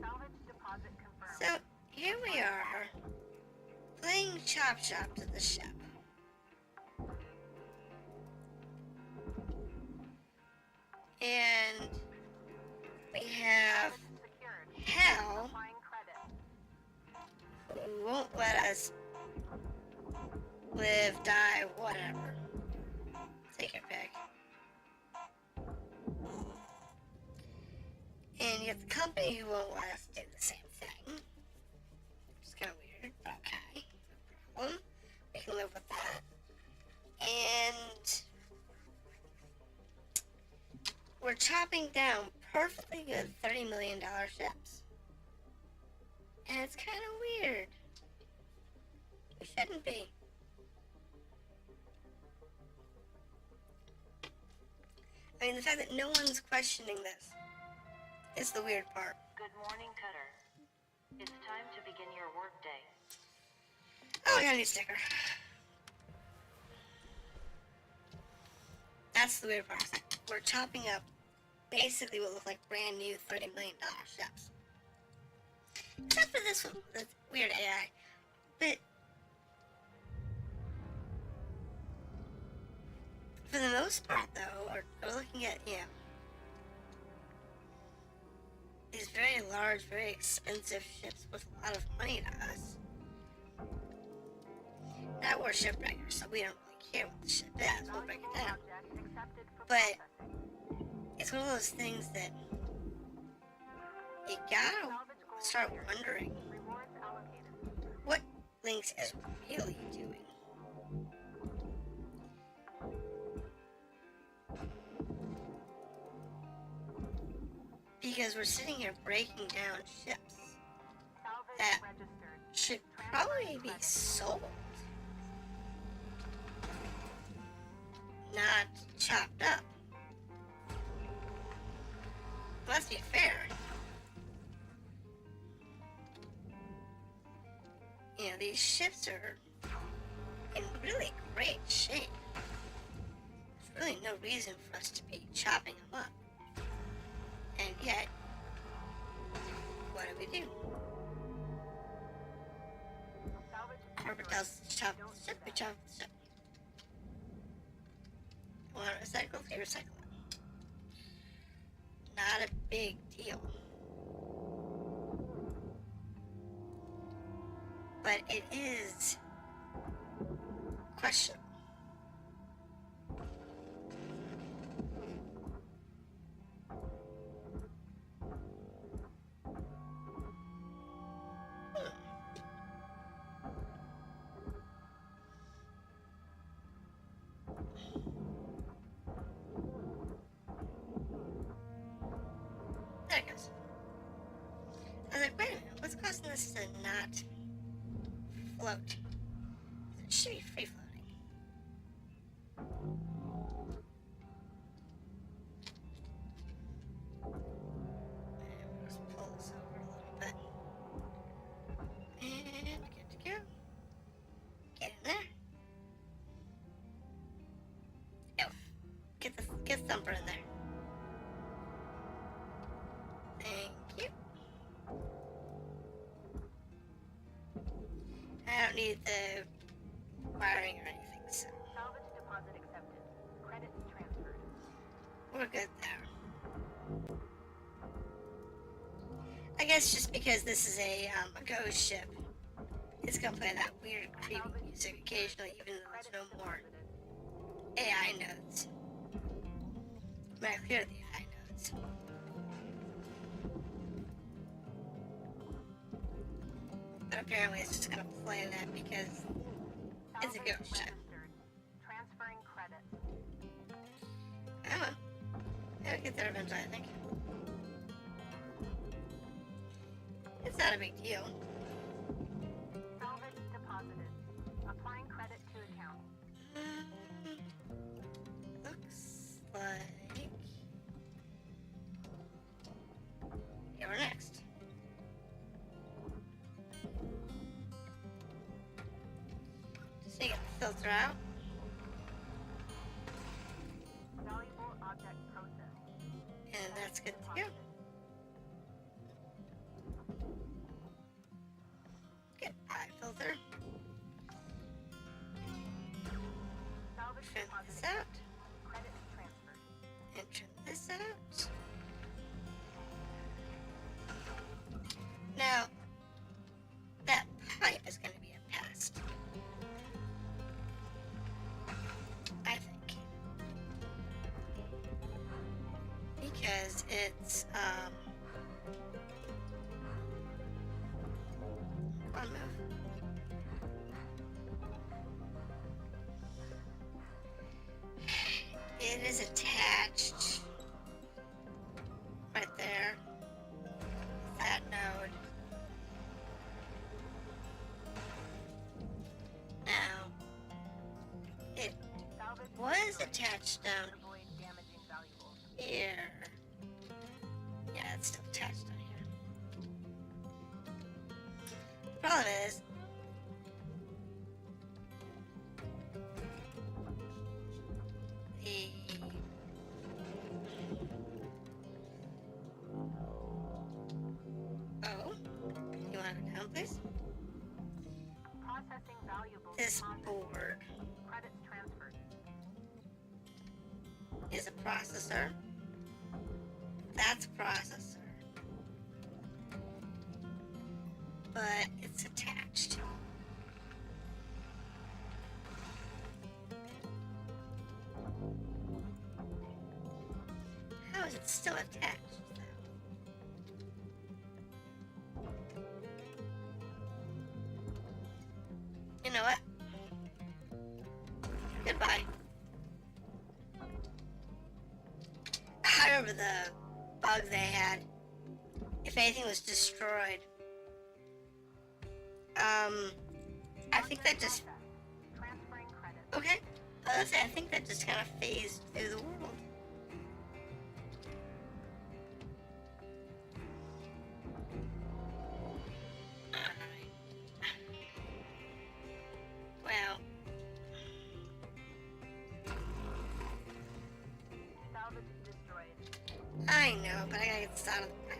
Salvage deposit confirmed. So, here we are, playing Chop Shop to the ship. And we have Secured. Hell, Applying credit. who won't let us live, die, whatever. Take your pick. And you have the company who won't let us do the same thing. It's kind of weird, but okay. No problem. We can live with that. And we're chopping down perfectly good $30 million ships. And it's kind of weird. We shouldn't be. I mean, the fact that no one's questioning this is the weird part. Good morning, Cutter. It's time to begin your workday. Oh, I got a new sticker. That's the weird part. We're chopping up basically what look like brand new $30 million ships. Except for this one, that's weird AI. But for the most part, though, we're looking at, you know, these very large, very expensive ships with a lot of money to us. Now we're Shipbreaker, so we don't really care what the ship is. We'll break it down. Object accepted for But processing. it's one of those things that you gotta start wondering Rewards allocated. what LYNX is really doing. Because we're sitting here breaking down ships Salvage that registered. should probably be sold, not chopped up. Let's be fair. You know, these ships are in really great shape. There's really no reason for us to be chopping them up. And yet, what do? Salvage Corporate tells us to chop the ship, we chop the ship. Want to recycle? We recycle it. Not a big deal. But it is questionable. There it goes. I was like, wait a minute, what's causing this to not float? It should be free floating. And we'll just pull this over a little bit. And good to go. Get in there. Oh, get Thumper in there. Thank you. I don't need the wiring or anything, so Salvage deposit accepted. Credits transferred. we're good there. I guess just because this is a ghost ship, it's gonna play that weird, creepy music occasionally, even though there's no more AI nodes. I mean, I cleared the AI nodes. But apparently it's just gonna play that because it's a ghost ship. Transferring credits. I don't know. It'll get there eventually, I think. It's not a big deal. Salvage deposited. Applying credit to account. Looks like... Yeah, we're next. Just so you get the filter out. Valuable object processed. And that's good to go. Get eye filter. Salvage Trim deposit this out. Credits transferred. And trim this out. Now, that pipe is going to be a pest. I think. Because it's, come on, move. It is attached right there. That node. Now, it Salvage was attached down avoid damaging valuables. here. Yeah, it's still attached down here. The problem is, the oh, you want to go down, please? Processing valuables. This deposited. board Credits transferred. is a processor. That's a processor. But it's attached. How is it still attached, though? You know what? Goodbye. I remember the bug they had. If anything was destroyed. I think that just... Transferring credits. Okay. I think that just kind of phased through the world. Alright. Well, Salvage destroyed. I know, but I gotta get this out of the way.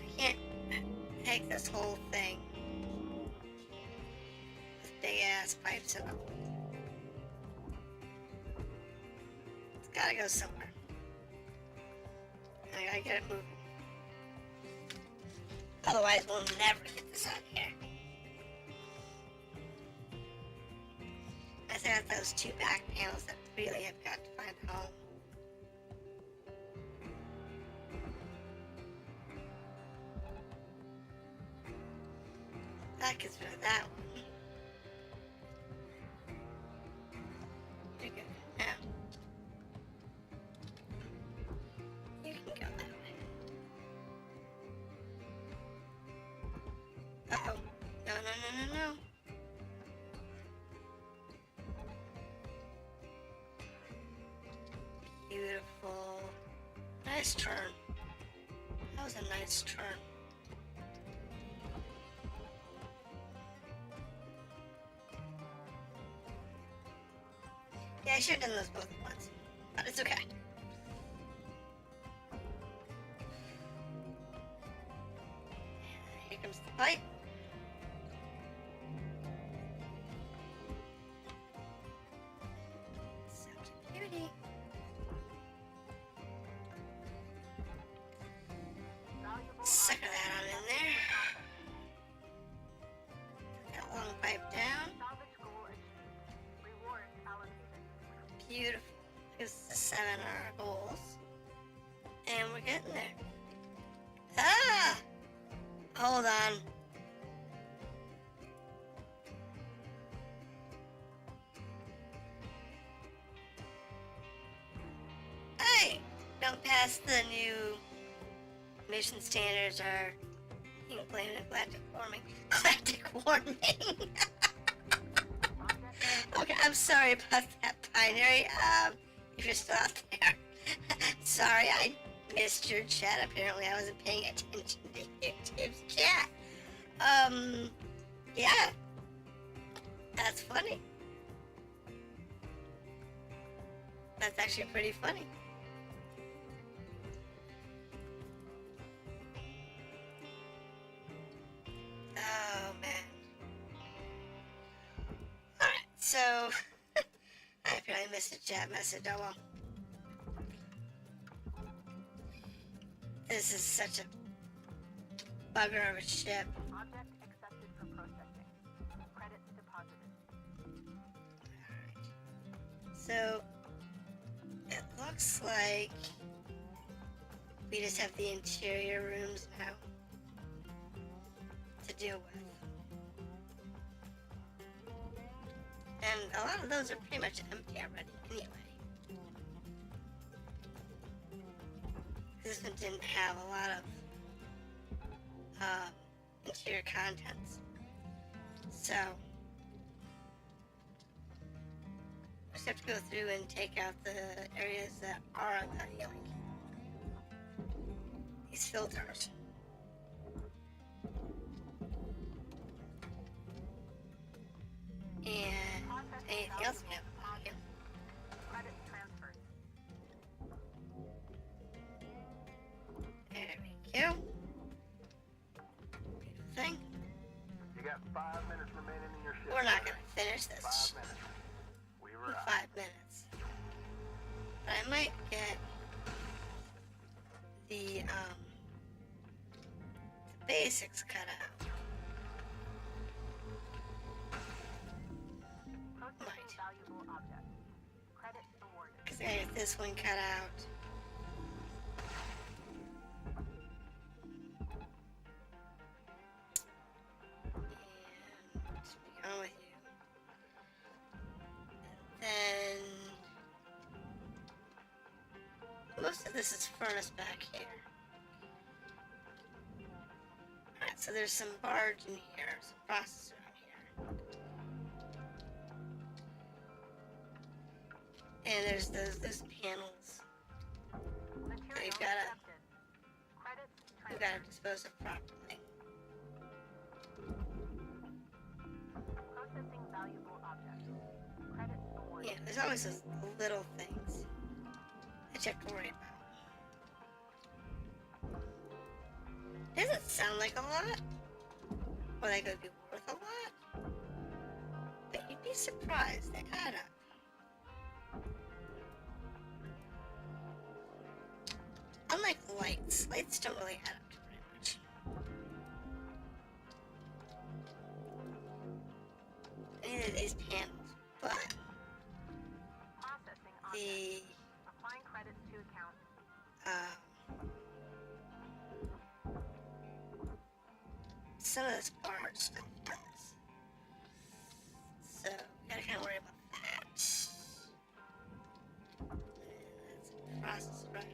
I can't take this whole thing with big ass pipes in it. It's gotta go somewhere. I gotta get it moving. Otherwise, we'll never get this out of here. I still got those two back panels that really have got to find a home. That gets rid of that one. You're good. Now, you can go that way. Uh-oh. No, no, no, no, no. Beautiful. Nice turn. That was a nice turn. Yeah, I should have done those both at once. But it's okay. Here comes the pipe. Such a beauty. Sucker that on in there. Put that long pipe down. Beautiful. There's the 7 are our goals. And we're getting there. Ah! Hold on. Hey! Don't pass the new mission standards or you can blame it on galactic warming. Galactic warming! Okay, I'm sorry about that, Binary. If you're still out there. Sorry, I missed your chat. Apparently I wasn't paying attention to YouTube's chat. Yeah. That's funny. That's actually pretty funny. Oh, man. Alright, so... I apparently missed a chat message. Oh, well. This is such a bugger of a ship. Object accepted for processing. Credits deposited. Alright. So, it looks like we just have the interior rooms now to deal with. And a lot of those are pretty much empty already anyway. This one didn't have a lot of interior contents. So, we just have to go through and take out the areas that are the, like, these filters. And anything else we have on here. Credits transferred. There we go. Beautiful thing. You got 5 minutes remaining in your shift. We're not gonna finish this 5 minutes. We were in out. 5 minutes. But I might get the basics cut out. Processing valuable object. Credits awarded. Because I get this one cut out. And to be on with you. And then most of this is furnace back here. Alright, so there's some barge in here, some processor in here. And there's those panels Material you've gotta- accepted. Credits you transferred. gotta dispose of properly. Processing valuable object. Credits awarded. Yeah, there's always those little things that you have to worry about. Doesn't sound like a lot, or they could be worth a lot, but you'd be surprised they add up. Unlike lights don't really add up to very much. Neither of these panels, but Processing object. the Applying credits to account. some of this barge stuff does. So, gotta kind of worry about that. That's a process right now.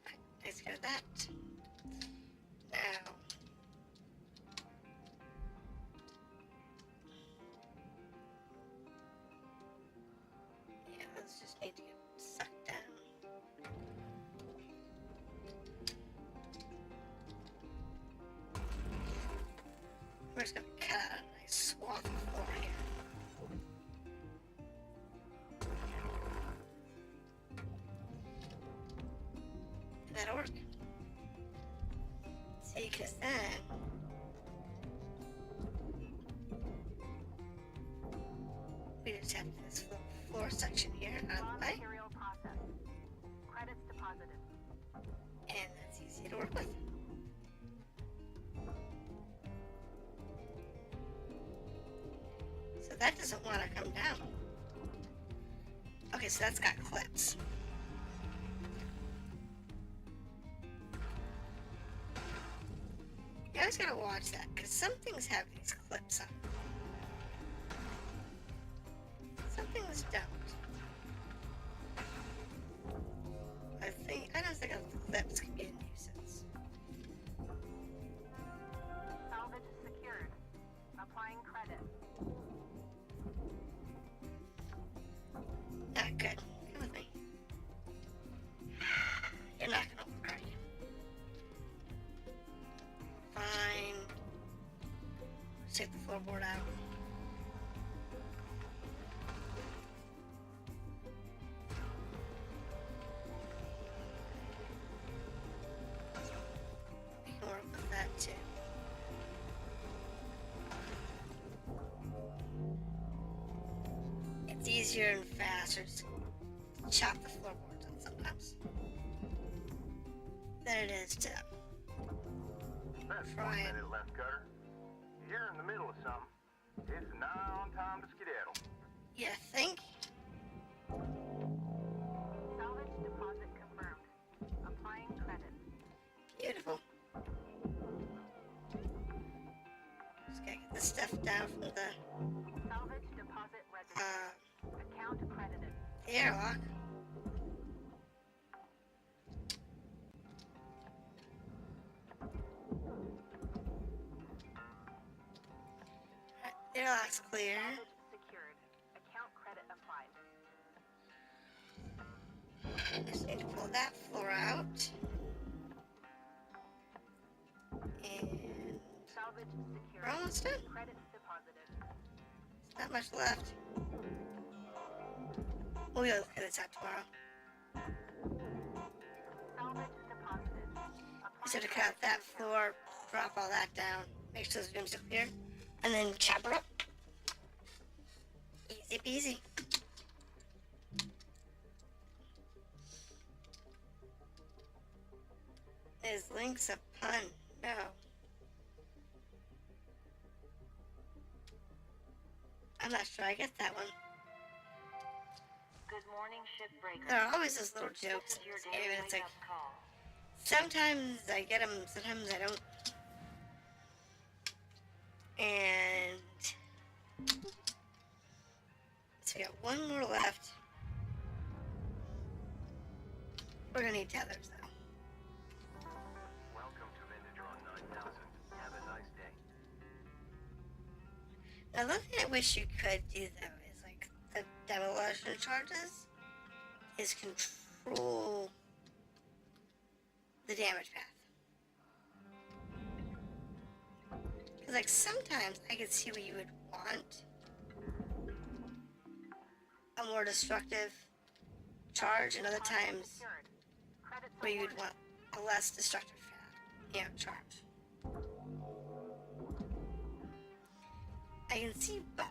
Alright, takes care of that. Now, yeah, let's just need to get sucked down. We're just gonna cut out a nice swath of floor here. That'll work. Because then we just have this little floor section here out of the way. Material processed. Credits deposited. And that's easy to work with. So that doesn't want to come down. Okay, so that's got clips. You always gotta watch that, because some things have these clips on them. Some things don't. I don't think the clips can be a nuisance. Salvage secured. Applying credit. Not good. Come with me. You're not gonna work, are you? Fine. Let's take the floorboard out. We can work with that too. It's easier and faster to chop the floorboards on sometimes than it is to That's 1 fry it. minute left, Cutter. You're in the middle of something. It's now on time to skedaddle. You think? Salvage deposit confirmed. Applying credit. Beautiful. Just gotta get this stuff down from the Salvage deposit registered. Account credited. airlock. Alright, airlock's clear. Salvage secured. Account credit applied. Just need to pull that floor out. And Salvage secured. we're almost done. Credits deposited. There's not much left. We'll look at this out tomorrow. Salvage deposited. So to cut out that floor, drop all that down, make sure those rooms are clear, and then chop her up. Easy peasy. Is LYNX a pun? No. I'm not sure I get that one. Good morning, Shipbreaker. There are always those little This jokes is in your this game, daily and it's like, wake-up call. sometimes I get them, sometimes I don't. And so we got one more left. We're gonna need tethers though. Welcome to Vintage 9000. Have a nice day. Now, the thing I wish you could do though is like the demolition charges is control the damage path. Because like sometimes I could see what you would want a more destructive charge, and other times Secured. Credits where you would awarded. want a less destructive charge. I can see both.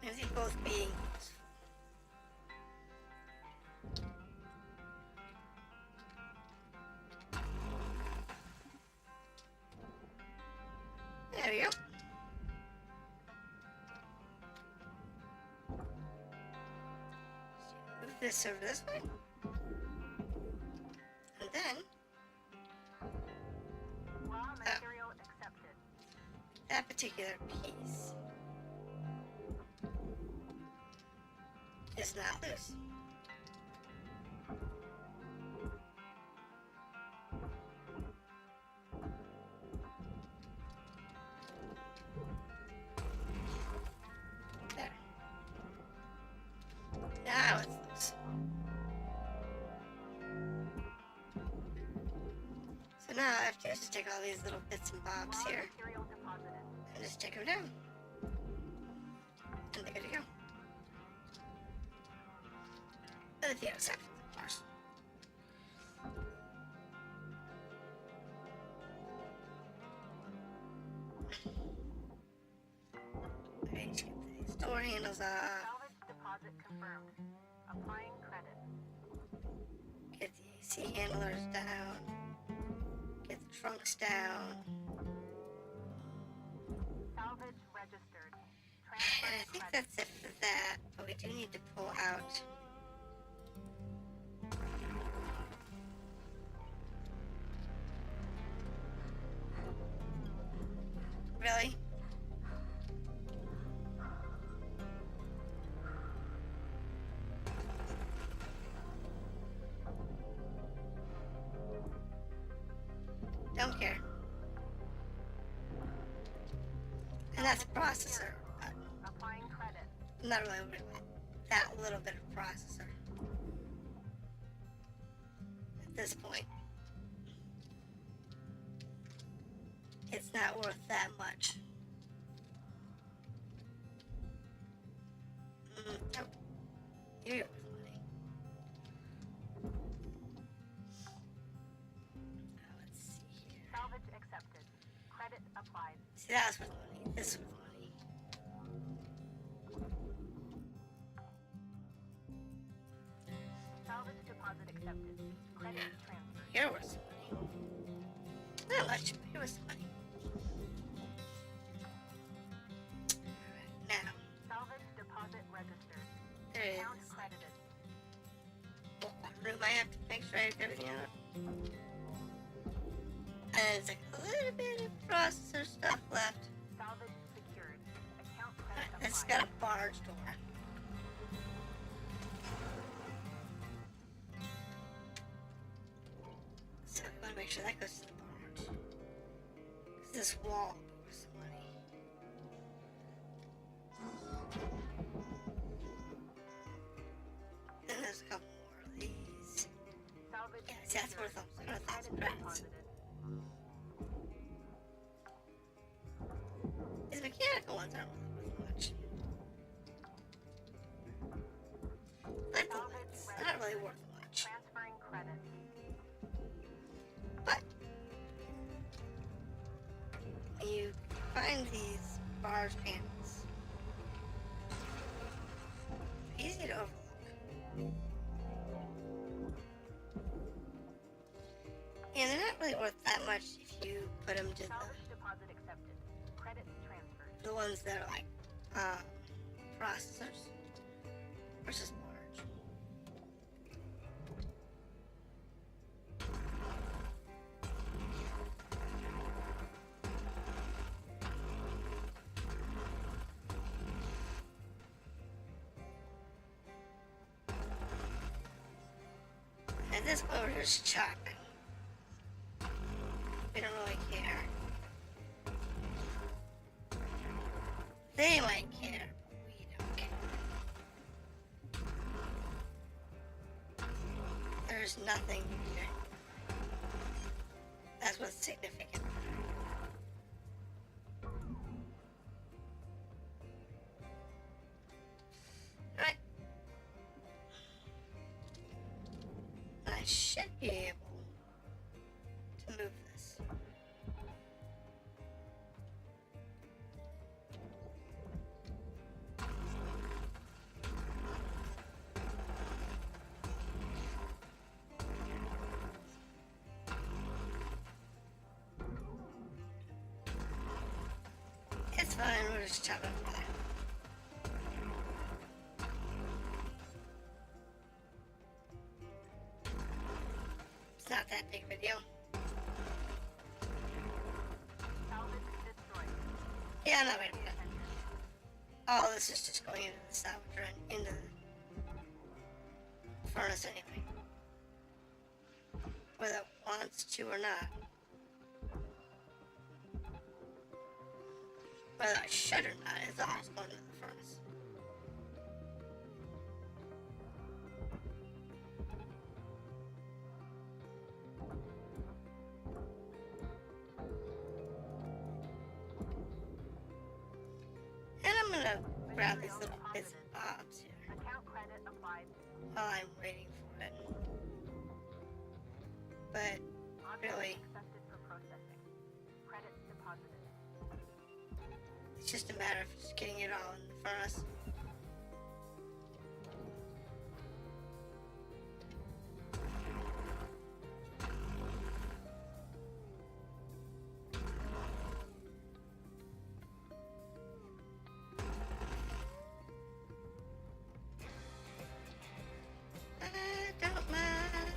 I see both being useful. There we go. Move this over this way. And then Raw material accepted. that particular piece is not loose. There. Now it's loose. So now I have to just take all these little bits and bobs Raw here material deposited. and just take them down. And they're good to go. With a few exceptions, of course. Okay, just get these door handles off. Salvage deposit confirmed. Applying credit. Get the AC handlers down. Get the trunks down. Salvage registered. And I Transferring think credit. that's it for that, but we do need to pull out. Really? Don't care. And that's a processor. But Applying credit. I'm not really worried about that little bit of processor at this point. It's not worth that much. Nope. You're worth money. Let's see here. Salvage accepted. Credit applied. See, that's worth money. This is worth money. Salvage deposit accepted. Credit transferred. You're worth some money. Not much, but you're worth some money. Alright, now, Salvage deposit registered. there Account is credited. one room I have to make sure I have everything out. And it's like a little bit of processor stuff left. Salvage secured. Account credit Alright, this has applied. got a barge door. So we want to make sure that goes to the barge. 'Cause this wall was some money. Then there's a couple more of these. Salvage Yeah, see, that's secured. worth a Credit thousand credits. deposited. These mechanical ones aren't really worth much. Like the lights, not really worth much. Transferring credit. But you find these barge panels. Easy to overlook. And they're not really worth that much if you put them to Salvage deposit accepted. Credit transferred. the ones that are like processors versus large. At this point, we're just chopping. We don't really care. They might care, but we don't care. There's nothing here. That's what's significant. Alright. I should be able to move this. It's fine, we'll just chop it over there. It's not that big of a deal. Salvage destroyed. Yeah, I'm not gonna do that. All this is just going into the salvager and into the furnace anyway. Whether it wants to or not. Whether I should or not, it's always going into the furnace. grab these little bits and bobs here Account credit applied. while I'm waiting for it. But really, Accepted for processing. Credits deposited. it's just a matter of just getting it all in front of us. I don't mind.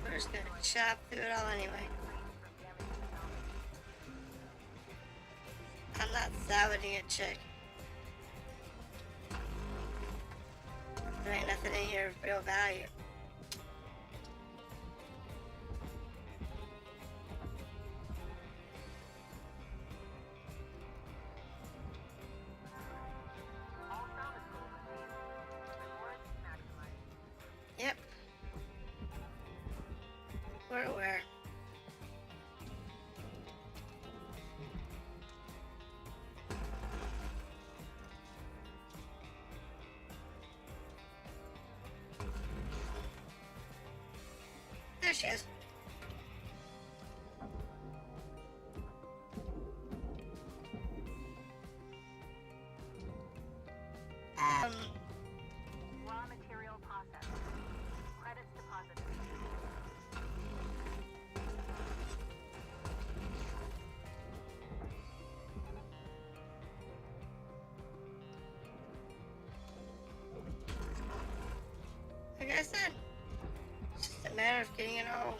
We're just gonna chop through it all anyway. I'm not salvaging a chick. There ain't nothing in here of real value. All salvage goals achieved. Rewards maximized. Yep. We're aware. There she is. Raw material processed. Credits deposited. Like I said, it's just a matter of getting it all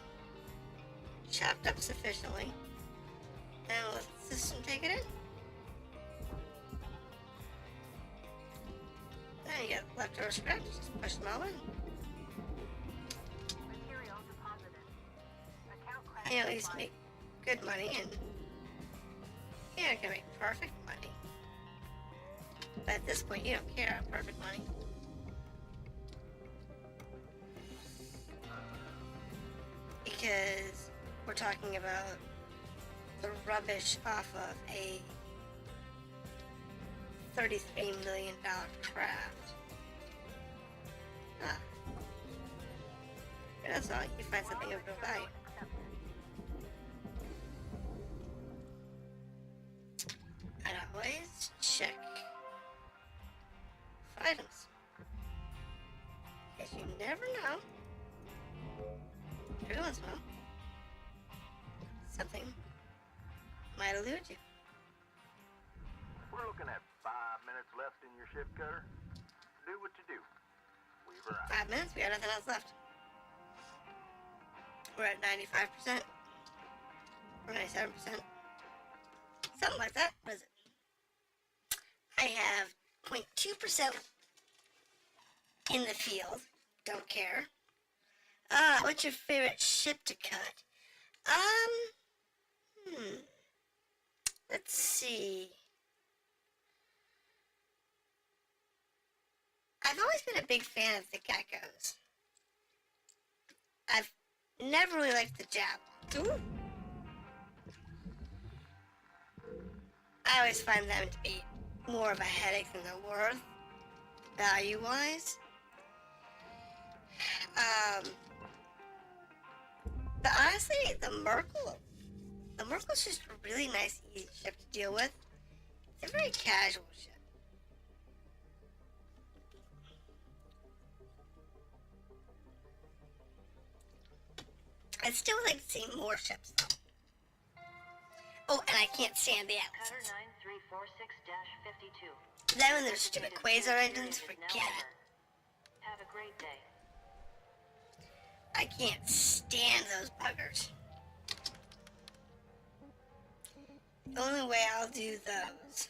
chopped up sufficiently and let the system take it in. Then you get leftover scraps, just push them all in. Material deposited. Account credit You at least applied. make good money, and you're not gonna make perfect money. But at this point, you don't care about perfect money. Because we're talking about the rubbish off of a $33 million craft. Ah. That's all, you find something of real value. I'd always check for items. Because you never know. Every once in a while, something might elude you. We're looking at 5 minutes left in your ship cutter. Do what you do. Weaver out. 5 minutes, we got nothing else left. We're at 95%. Or 97%. Something like that. What is it? I have 0.2% in the field. Don't care. What's your favorite ship to cut? Let's see. I've always been a big fan of the geckos. I've never really liked the jab. Ooh. I always find them to be more of a headache than they're worth, value-wise. But honestly, the Merkel's just a really nice, easy ship to deal with. It's a very casual ship. I'd still like to see more ships, though. Oh, and I can't stand the Cutter Atlases. 9346-52. Then when there's stupid quasar engines, forget it. Have a great day. I can't stand those buggers. The only way I'll do those.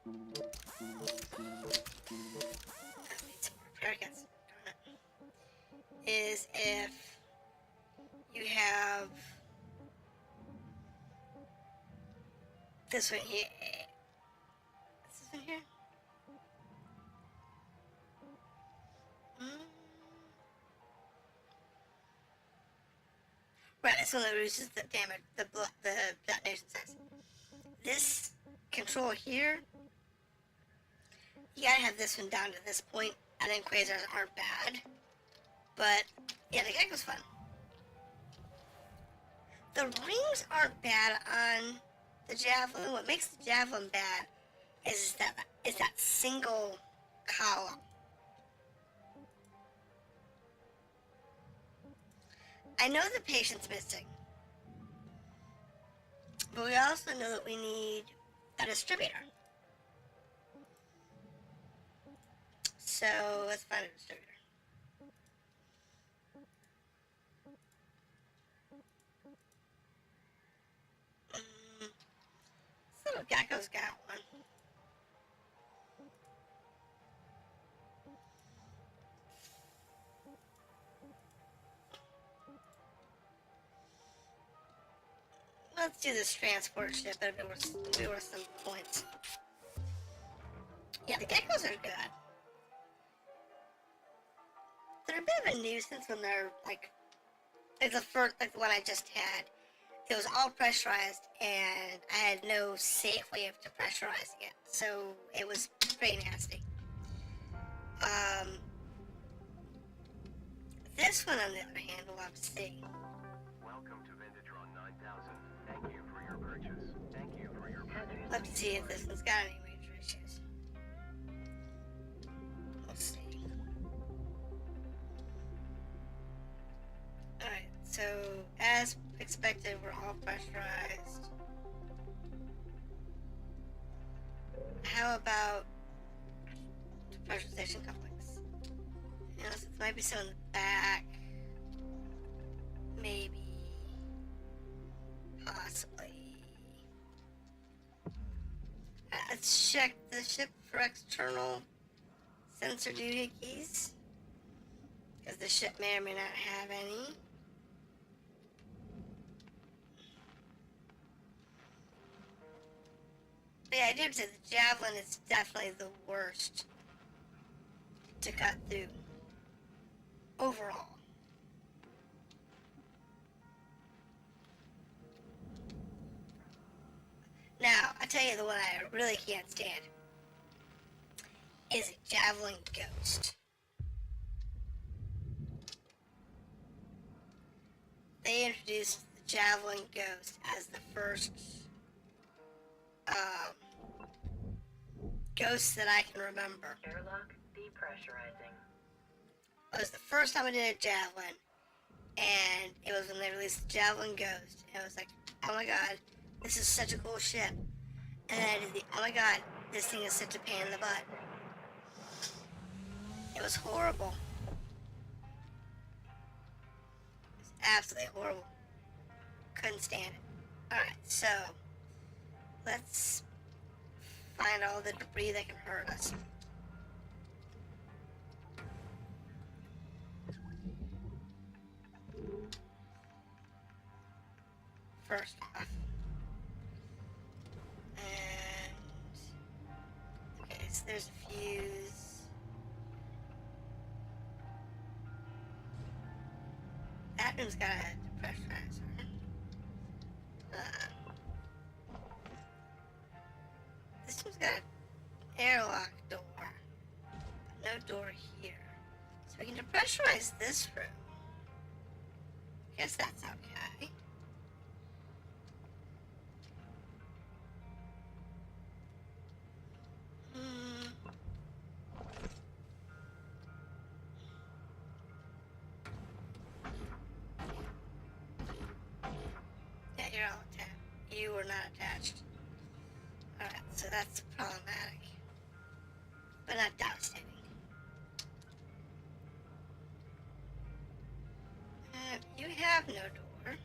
I need some more repair kits, darn it. Is if you have this one here. This one here. Right, That's one that reduces the damage, the detonation size. This control here, you gotta have this one down to this point, and then quasars aren't bad. But, yeah, the gecko's fun. The rings aren't bad on the javelin. What makes the javelin bad is that single column. I know the patient's missing, but we also know that we need a distributor. So let's find a distributor. This little gecko's got one. Let's do this transport ship. It'll be worth some points. Yeah, the geckos are good. They're a bit of a nuisance when they're like the first, like the one I just had. It was all pressurized, and I had no safe way of depressurizing it, so it was pretty nasty. This one, on the other hand, we'll have to see. Welcome to Vintatron 9000. Thank you for your purchase. Thank you for your purchase. Let's see if this one's got any major issues. We'll see. Alright, so as expected, we're all pressurized. How about pressurization couplings? You know, so it might be some in the back. Maybe. Possibly. Let's check the ship for external sensor doohickeys, because the ship may or may not have any. But yeah, I did say the javelin is definitely the worst to cut through overall. Now, I tell you the one I really can't stand is a javelin ghost. They introduced the javelin ghost as the first ghost that I can remember. Airlock depressurizing. It was the first time I did a javelin, and it was when they released the javelin ghost, and I was like, oh my god, this is such a cool ship. And then I did the, oh my god, this thing is such a pain in the butt. It was horrible. It was absolutely horrible. Couldn't stand it. Alright, so let's find all the debris that can hurt us. First off. And okay, so there's a fuse. That room's got a depressurizer. This one's got an airlock door. No door here. So we can depressurize this room. Guess that's okay. Yeah, you're all attached. You were not attached. Alright, so that's problematic. But not devastating. You have no door.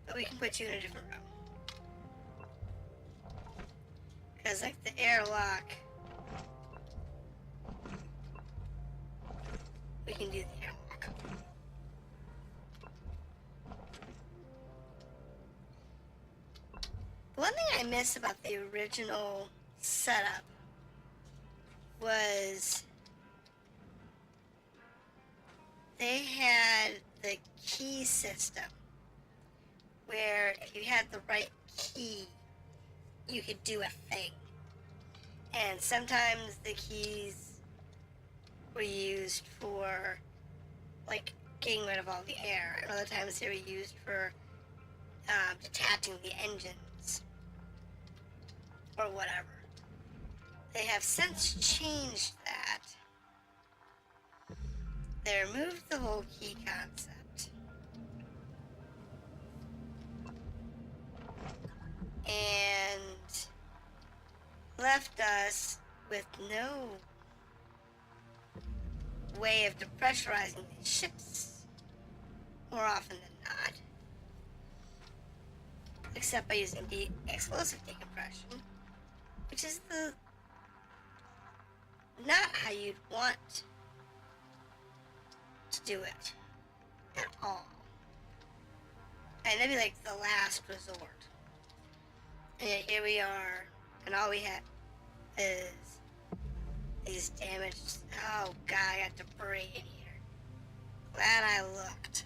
But we can put you in a different room. Because, like, the airlock, we can do the airlock. One thing I miss about the original setup was they had the key system where if you had the right key, you could do a thing. And sometimes the keys were used for, like, getting rid of all the air. And other times they were used for detaching the engines or whatever. They have since changed that. They removed the whole key concept. And left us with no way of depressurizing these ships more often than not. Except by using explosive decompression, which is not how you'd want to do it at all. And that'd be like the last resort. And yet here we are, and all we have is these damaged. Oh god, I got debris in here. Glad I looked.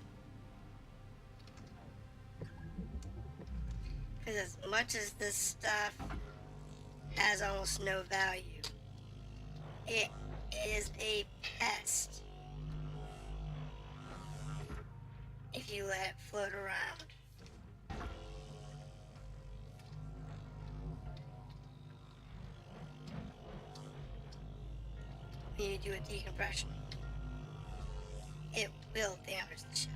Because as much as this stuff has almost no value, it is a pest if you let it float around. When you do a decompression, it will damage the ship.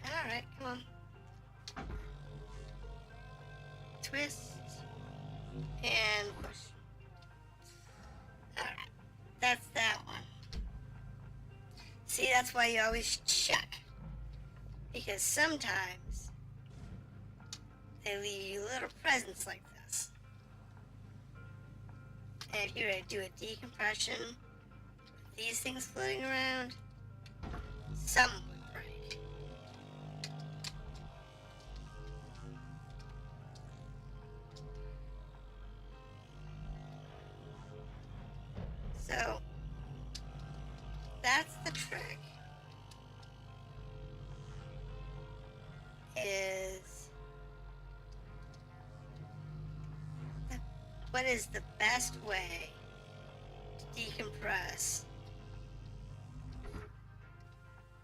Alright, come on. Twist. And push. Alright. That's that one. See, that's why you always check. Because sometimes they leave you little presents like this. And if you're going to do a decompression with these things floating around, something would break. So, that's the trick. What is the best way to decompress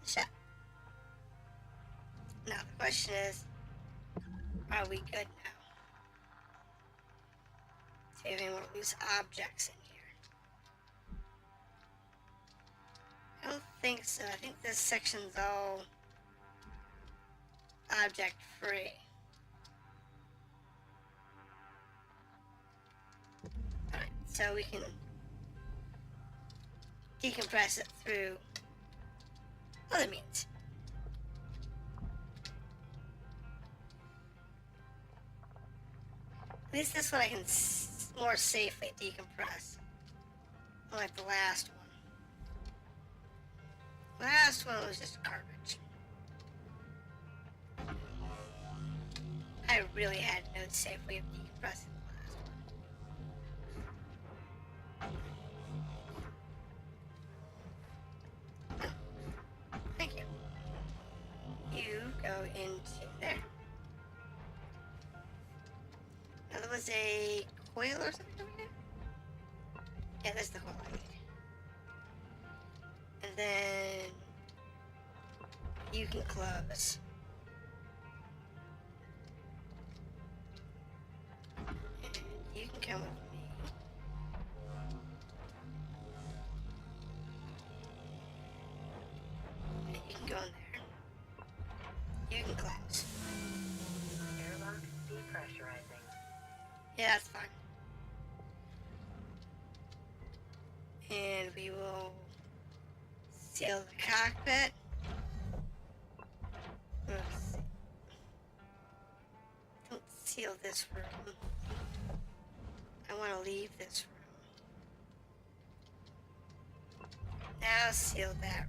the ship? Now the question is, are we good now? See if anyone will lose objects in here. I don't think so. I think this section's all object free. Alright, so we can decompress it through other means. At least this one I can more safely decompress. Unlike the last one. Last one was just garbage. I really had no safe way of decompressing the last one. Thank you. You go into there. Now there was a coil or something over here? Yeah, that's the coil I need. And then you can close. And you can come with me. And you can go in there. You can close. Airlock depressurizing. Yeah, that's fine. And we will seal the cockpit. Let's see. Don't seal this room. I want to leave this room. Now seal that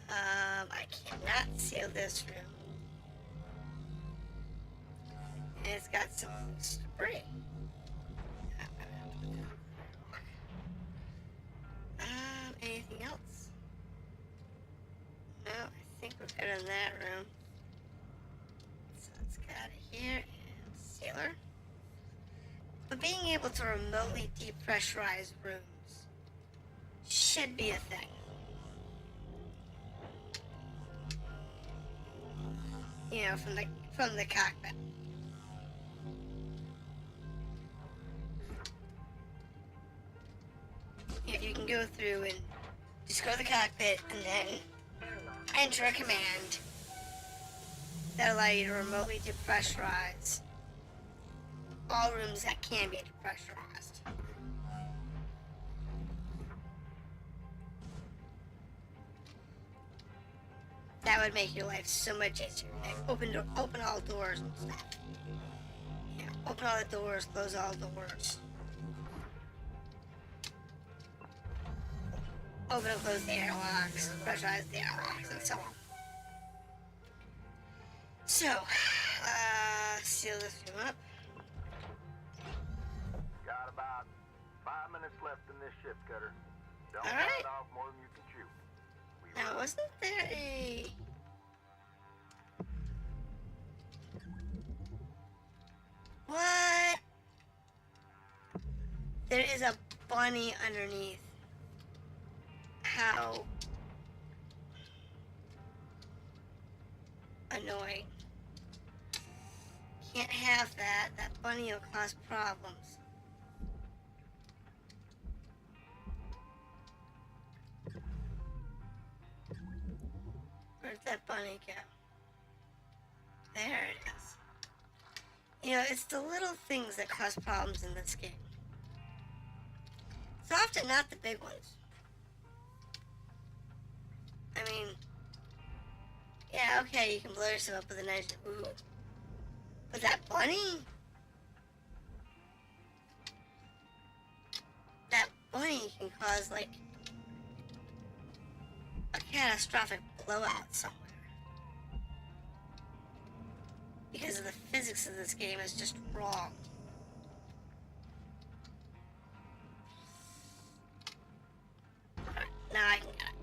room. I cannot seal this room. And it's got some debris. Anything else? No, I think we're good in that room. So let's get out of here and sealer. But being able to remotely depressurize rooms should be a thing. You know, from the cockpit. If you can go through and just go to the cockpit and then enter a command that allow you to remotely depressurize all rooms that can be depressurized. That would make your life so much easier. Like open all doors and stuff. Yeah, open all the doors, close all doors. Open and close the airlocks, pressurize the airlocks, and so on. So, seal this room up. Got about 5 minutes left in this ship, Cutter. Don't All right. cut off more than you can chew. Now, wasn't there a... What? There is a bunny underneath. How annoying. Can't have that. That bunny will cause problems. Where'd that bunny go? There it is. You know, it's the little things that cause problems in this game. It's often not the big ones. I mean, yeah, okay, you can blow yourself up with a nice, ooh. But that bunny? That bunny can cause, like, a catastrophic blowout somewhere. Because of the physics of this game is just wrong. Alright, now I can get it.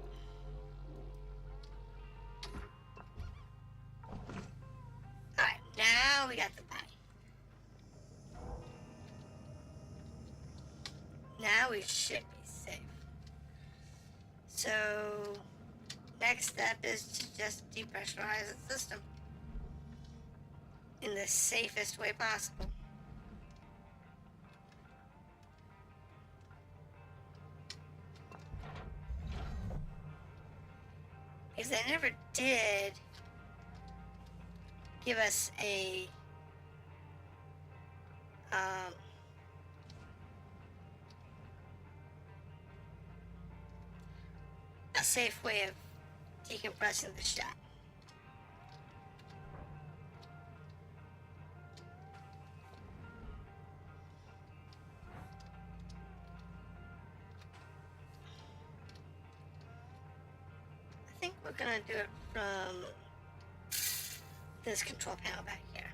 Alright, now we got the bunny. Now we should be safe. So, next step is to just depressurize the system in the safest way possible. Because they never did give us a safe way of decompressing the ship. I think we're gonna do it from this control panel back here.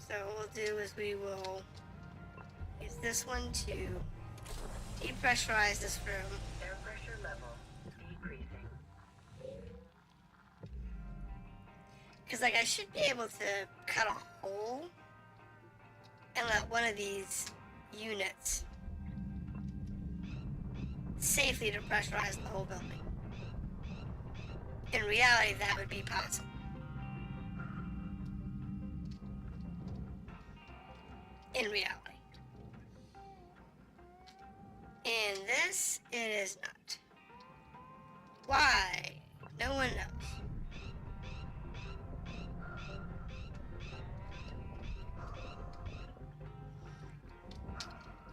So what we'll do is we will use this one to depressurize this room. Air pressure level decreasing. Because, like, I should be able to cut a hole and let one of these units safely depressurize the whole building. In reality, that would be possible. In reality. In this, it is not. Why? No one knows.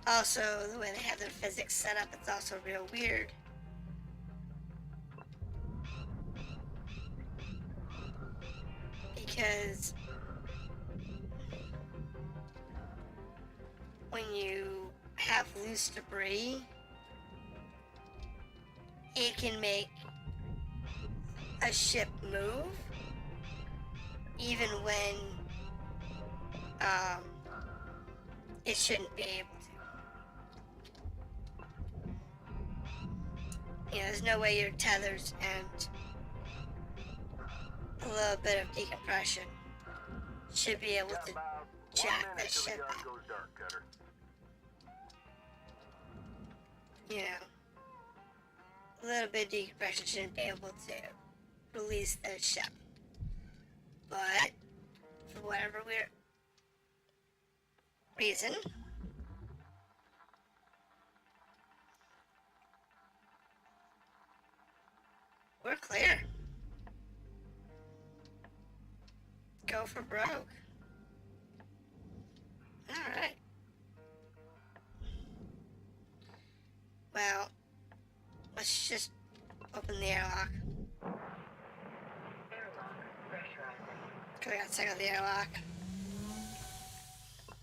Also, the way they have their physics set up, it's also real weird. Because when you have loose debris, it can make a ship move even when it shouldn't be able to. You know, there's no way your tethers and a little bit of decompression should be able to About jack 1 minute this till the ship yard up. goes dark, Cutter. You know, a little bit of decompression shouldn't be able to release the ship. But for whatever weird reason, we're clear. Go for broke. Alright. Well, let's just open the airlock. Airlock pressurizing. We got to check out the airlock.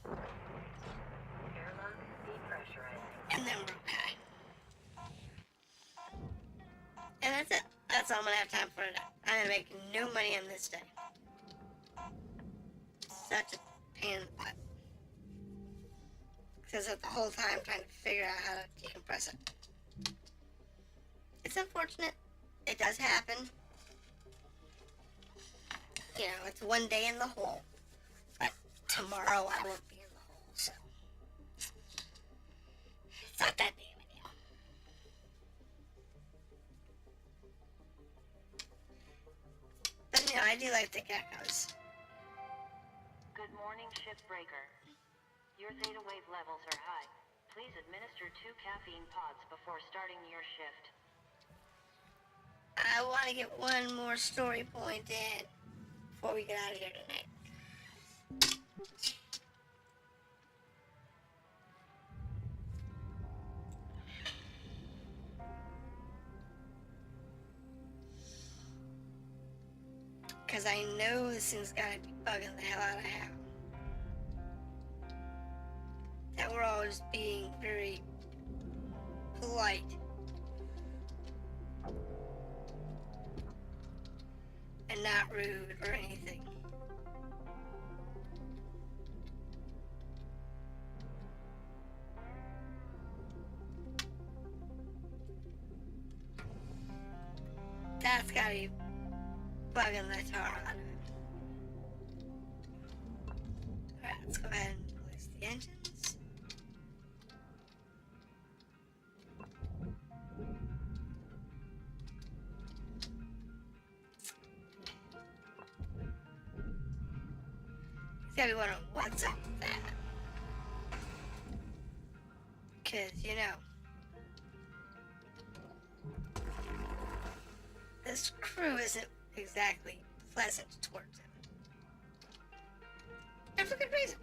Airlock depressurizing. And then we're okay. And that's it. That's all I'm gonna have time for today. I'm gonna make no money on this day. Such a pain in the butt. Because the whole time trying to figure out how to decompress it. It's unfortunate. It does happen. You know, it's one day in the hole. But tomorrow I won't be in the hole, so it's not that big of a deal. But you know, I do like the geckos. Good morning, Shipbreaker. Your theta wave levels are high. Please administer 2 caffeine pods before starting your shift. I want to get one more story point in before we get out of here tonight. Because I know this thing's got to be bugging the hell out of him. That we're all just being very polite. And not rude or anything. That's gotta be bugging the tar out of it. Alright, let's go ahead and release the engines. Gotta be wondering what's up with that. Cause, you know, this crew isn't exactly pleasant towards him. And for good reason.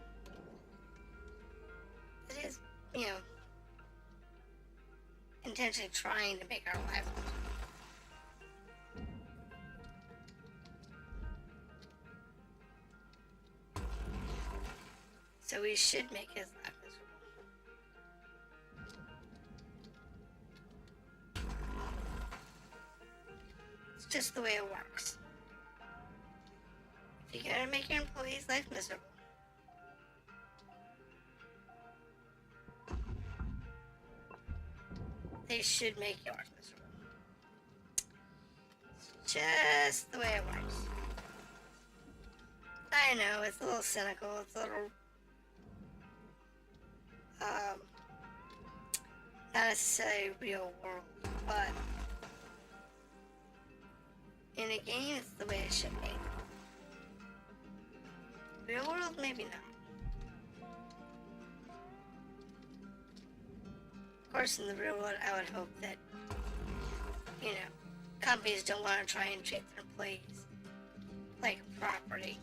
It is, you know, intentionally trying to make our lives better. So we should make his life miserable. It's just the way it works. If you're gonna make your employees' life miserable, they should make yours miserable. It's just the way it works. I know, it's a little cynical, it's a little not necessarily real world, but in a game, it's the way it should be. Real world, maybe not. Of course, in the real world, I would hope that, you know, companies don't want to try and treat their employees like property.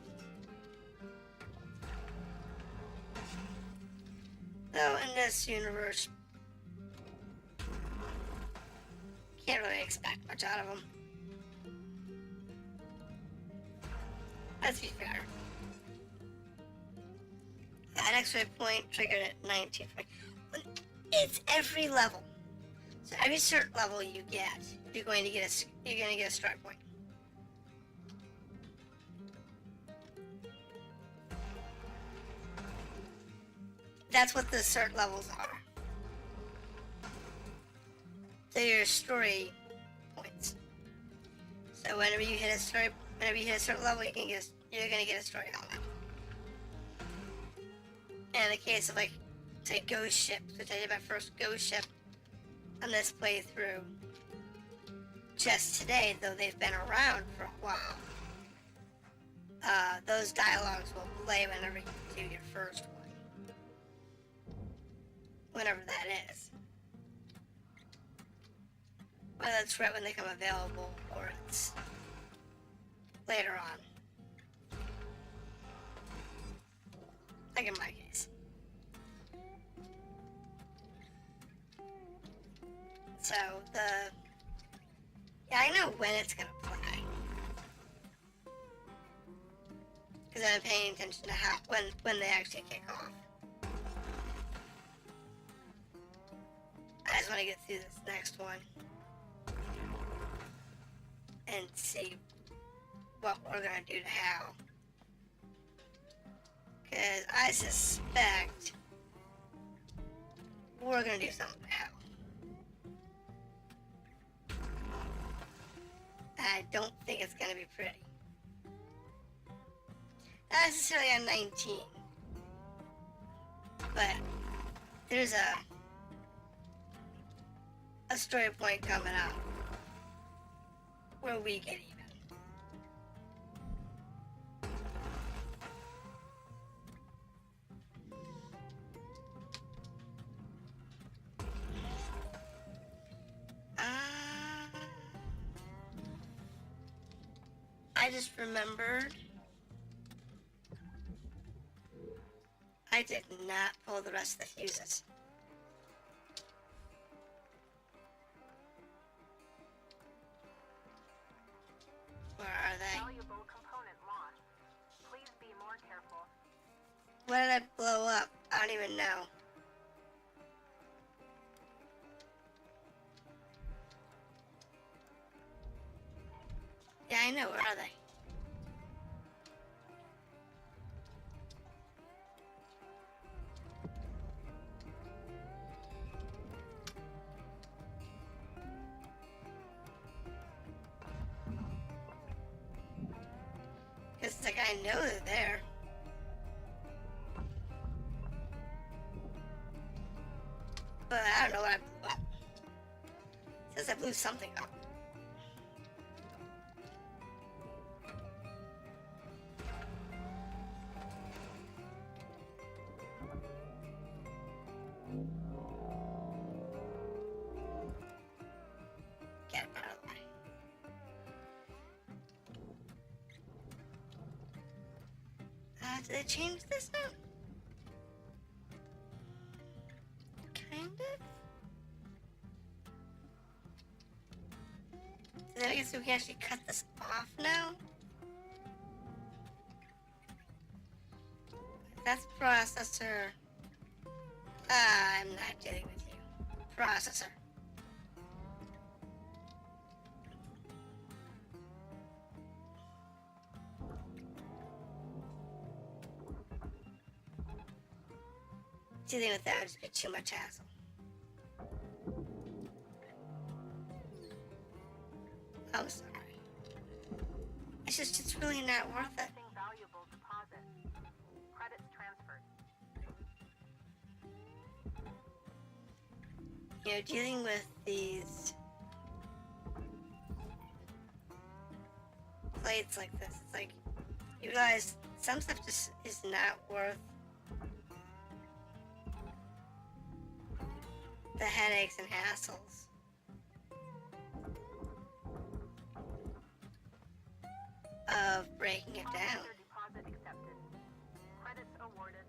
Though in this universe, can't really expect much out of them. Let's be fair. That X-ray point triggered at 19. It's every level. So every certain level you get, you're going to get a story point. That's what the cert levels are. They're your story points. So whenever you hit a certain level, you're gonna get a story on that. And in the case of, like, say, ghost ships, which I did my first ghost ship on this playthrough just today, though they've been around for a while. Those dialogues will play whenever you do your first one. Whenever that is. Whether it's right when they come available or it's later on. Like in my case. So yeah, I know when it's gonna play. Because I'm paying attention to when they actually kick off. I just want to get through this next one and see what we're gonna do to Hal. Because I suspect we're gonna do something to Hal. I don't think it's gonna be pretty. Not necessarily on 19, but there's a story point coming up where we get even. I just remembered I did not pull the rest of the fuses. Where are they? Valuable component lost. Please be more careful. What did I blow up? I don't even know. Yeah, I know. Where are they? It's like I know they're there. But I don't know what I blew up. It says I blew something up. Get out of the way. Did they change this now? Kind of? So then I guess we can actually cut this off now? That's processor. I'm not dealing with you. Processor. Dealing with that would just be too much hassle. I'm sorry. It's really not worth it. Processing valuable deposit. Credits transferred. You know, dealing with these plates like this, it's like, you realize some stuff just is not worth the headaches and hassles. Of breaking it down. Officer deposit accepted. Credits awarded.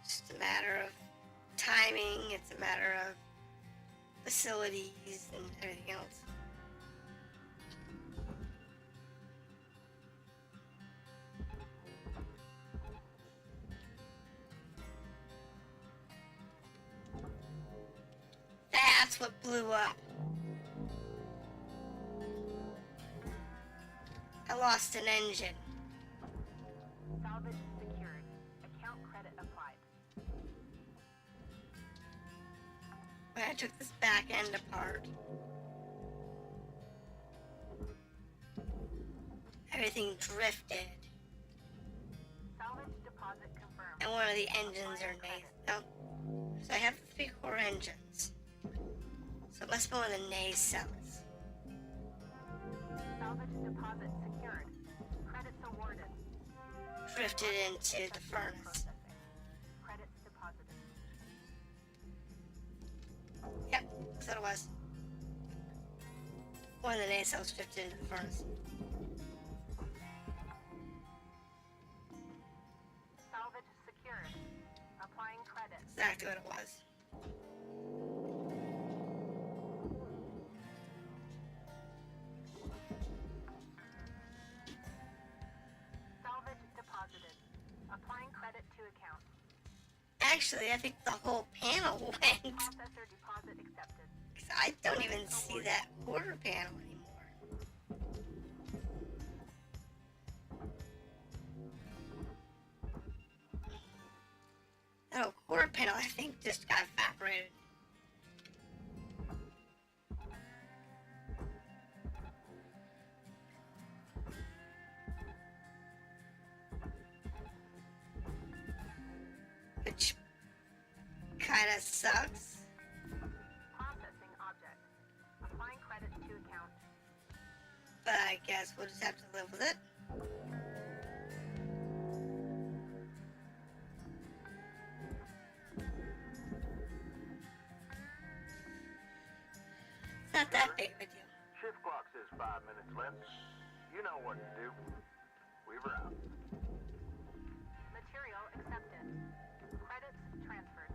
It's just a matter of timing, it's a matter of facilities and everything else. That's what blew up. I lost an engine. Salvage secured. Account credit applied. When I took this back end apart, everything drifted. Salvage deposit confirmed. And one of the engines are no. So I have 3 core engines. So it must be one of the nacelles. Salvage deposit secured. Credits awarded. Drifted into the furnace. Processing. Credits deposited. Yep, that's what it was. One of the nacelles drifted into the furnace. Salvage secured. Applying credits. Exactly what it was. Salvage deposited. Applying credit to account. Actually, I think the whole panel went. Processor deposit accepted. 'Cause I don't even see that quarter panel anymore. That whole quarter panel, I think, just got evaporated. Which kind of sucks. Processing object. Applying credit to account. But I guess we'll just have to live with it. It's not that big of a deal. Shift clock says 5 minutes left. You know what to do. Weaver out. Material accepted. Credits transferred.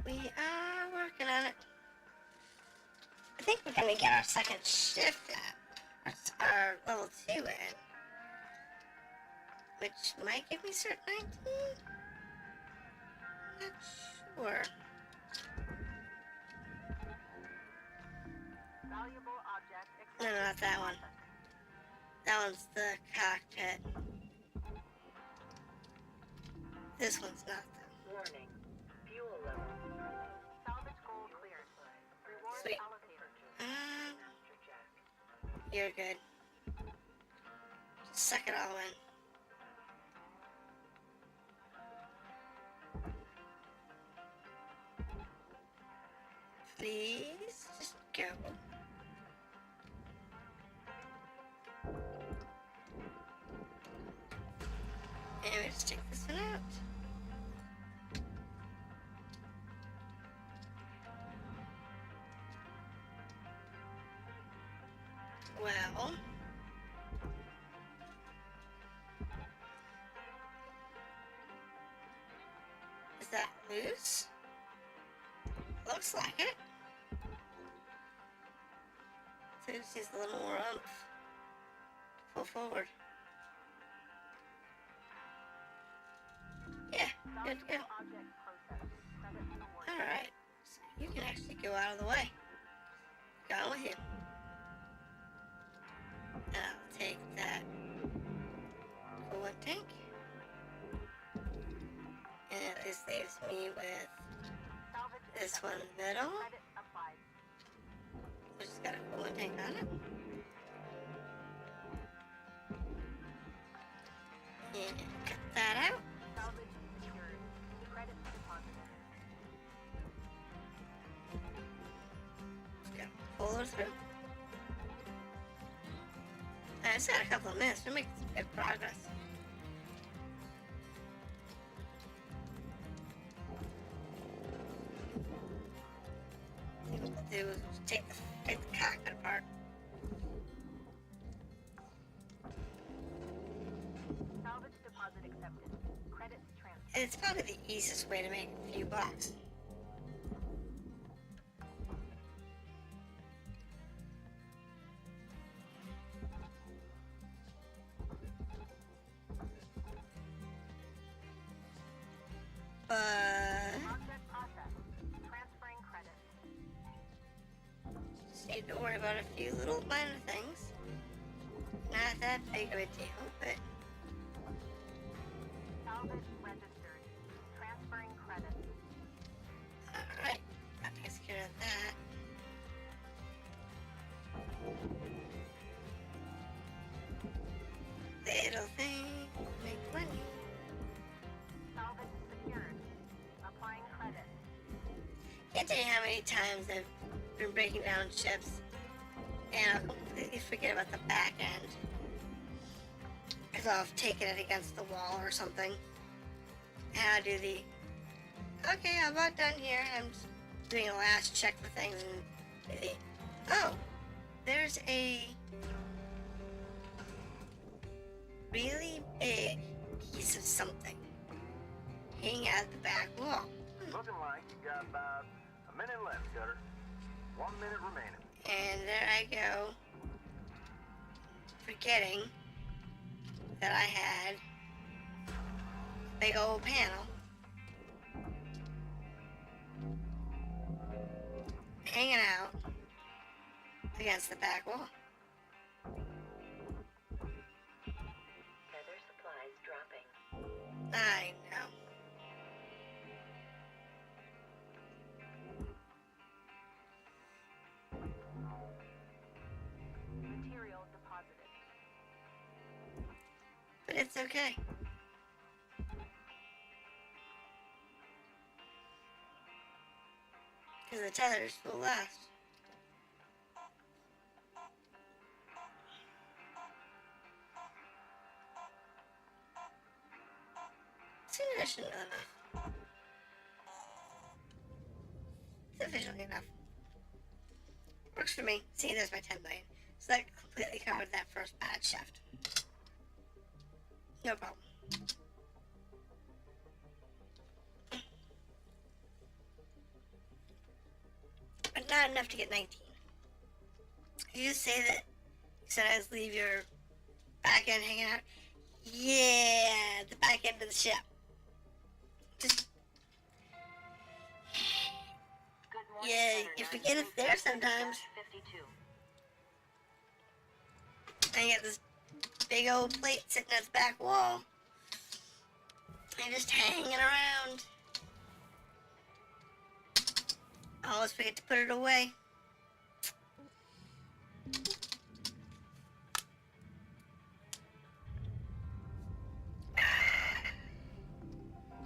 We are working on it. I think we're gonna get our second shift at our level 2 in, which might give me cert 19. Not sure. Valuable object No, accepted. not that one. That one's the cockpit. This one's not though. Warning. Fuel level. Salvage goal cleared. Reward Sweet. allocated. Master Jack. You're good. Just suck it all in. Please, just go. And we just take this one out. Well, is that loose? Looks like it. So it just needs a little more oomph to pull forward. Yeah, good to go. Object processed. Credits awarded. Alright, so you can actually go out of the way. Gone with you. And I'll take that coolant tank. And it just leaves me with Salvage this one accepted. in the middle, Credit applied. which has got a coolant tank on it. And cut that out. Salvage secured. Credits deposited. Just gotta pull her through. I just got a couple of minutes. We're making some good progress. What we'll do is take the cockpit apart. Salvage deposit accepted. Credits transferred. And it's probably the easiest way to make a few bucks. Object processed. Transferring credits. Just need to worry about a few little minor things. Not that big of a deal, but Salvage registered. Transferring credits. alright. That takes care of that. Little thing, make money. Salvage secured. Applying credits. Can't tell you how many times I've been breaking down ships and I'll completely forget about the back end. Because I'll have taken it against the wall or something. And I'll do the, okay, I'm about done here. I'm just doing a last check for things and do the, oh, there's a really big piece of something hanging out the back wall. Looking like you got about a minute left, Cutter. 1 minute remaining. And there I go, forgetting that I had a big old panel hanging out against the back wall. Tether supplies dropping. I know. Material deposited. But it's okay. Because the tethers will last. Sufficient enough. Sufficient enough. Works for me. See, there's my 10 million. So that completely covered that first bad shift. No problem. But not enough to get 19. You say that you said I was leave your back end hanging out. Yeah, the back end of the ship. Just Good morning, yeah, Center you forget it's there sometimes. 52. And you get this big old plate sitting at the back wall. And just hanging around. I always forget to put it away.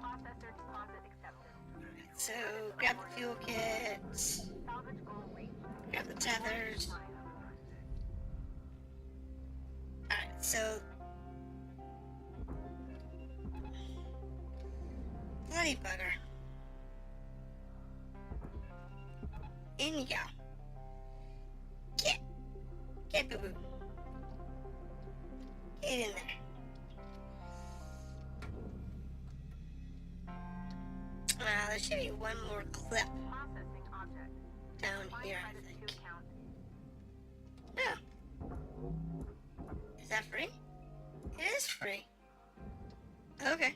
Processor deposit accepted. So, grab the fuel kit. Salvage goal reached. Grab the tethers. Alright, so... bloody bugger. In you go. Get boo-boo. Get in there. There should be one more clip Processing object. down Applying here, I credits think. to account. No. Is that free? It is free. Okay.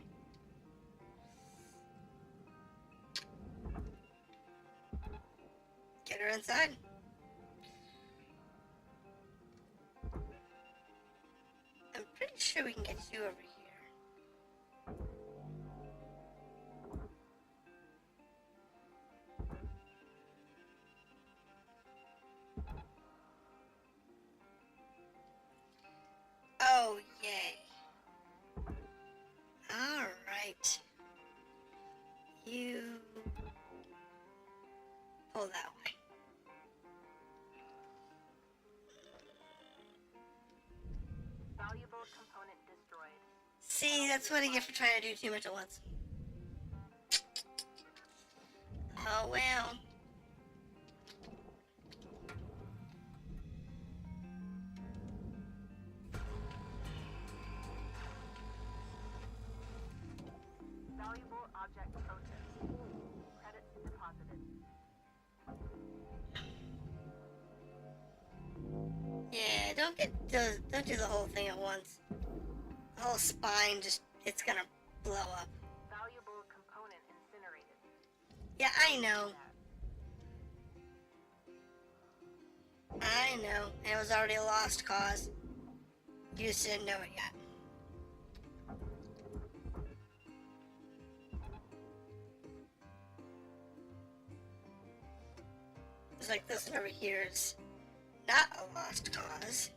Get her inside. I'm pretty sure we can get you over here. Oh, yay. Alright. You pull that way. Valuable component destroyed. See, that's what I get for trying to do too much at once. Oh, well. Valuable object processed. Credits deposited. Yeah, don't do the whole thing at once. The whole spine just, it's gonna blow up. Valuable component Yeah, I know. I know. And it was already a lost cause. You just didn't know it yet. It's like this one over here is not a lost cause.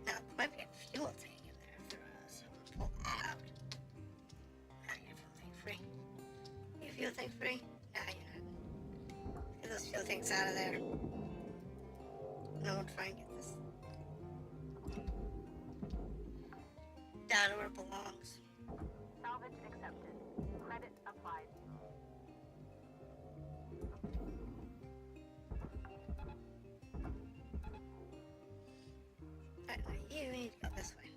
Now, there might be a fuel tank in there for us. Pull that out. Now you're fuel tank free. You fuel tank free? Nah, you're not. Get those fuel tanks out of there. And we'll try and get this down to where it belongs. Salvage accepted. Credit applied. Alright, now you need to go this way.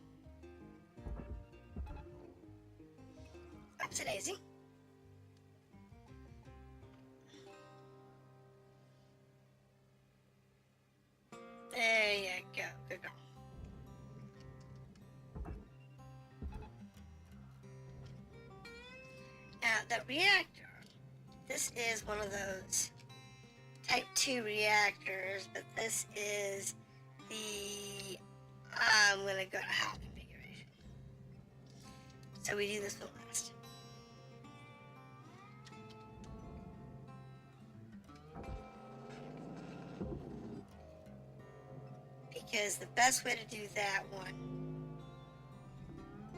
Oops, a daisy. There you go. Good girl. Now, the reactor, this is one of those Type 2 reactors, but this is the, I'm going to go to half configuration. So we do this one last. Because the best way to do that one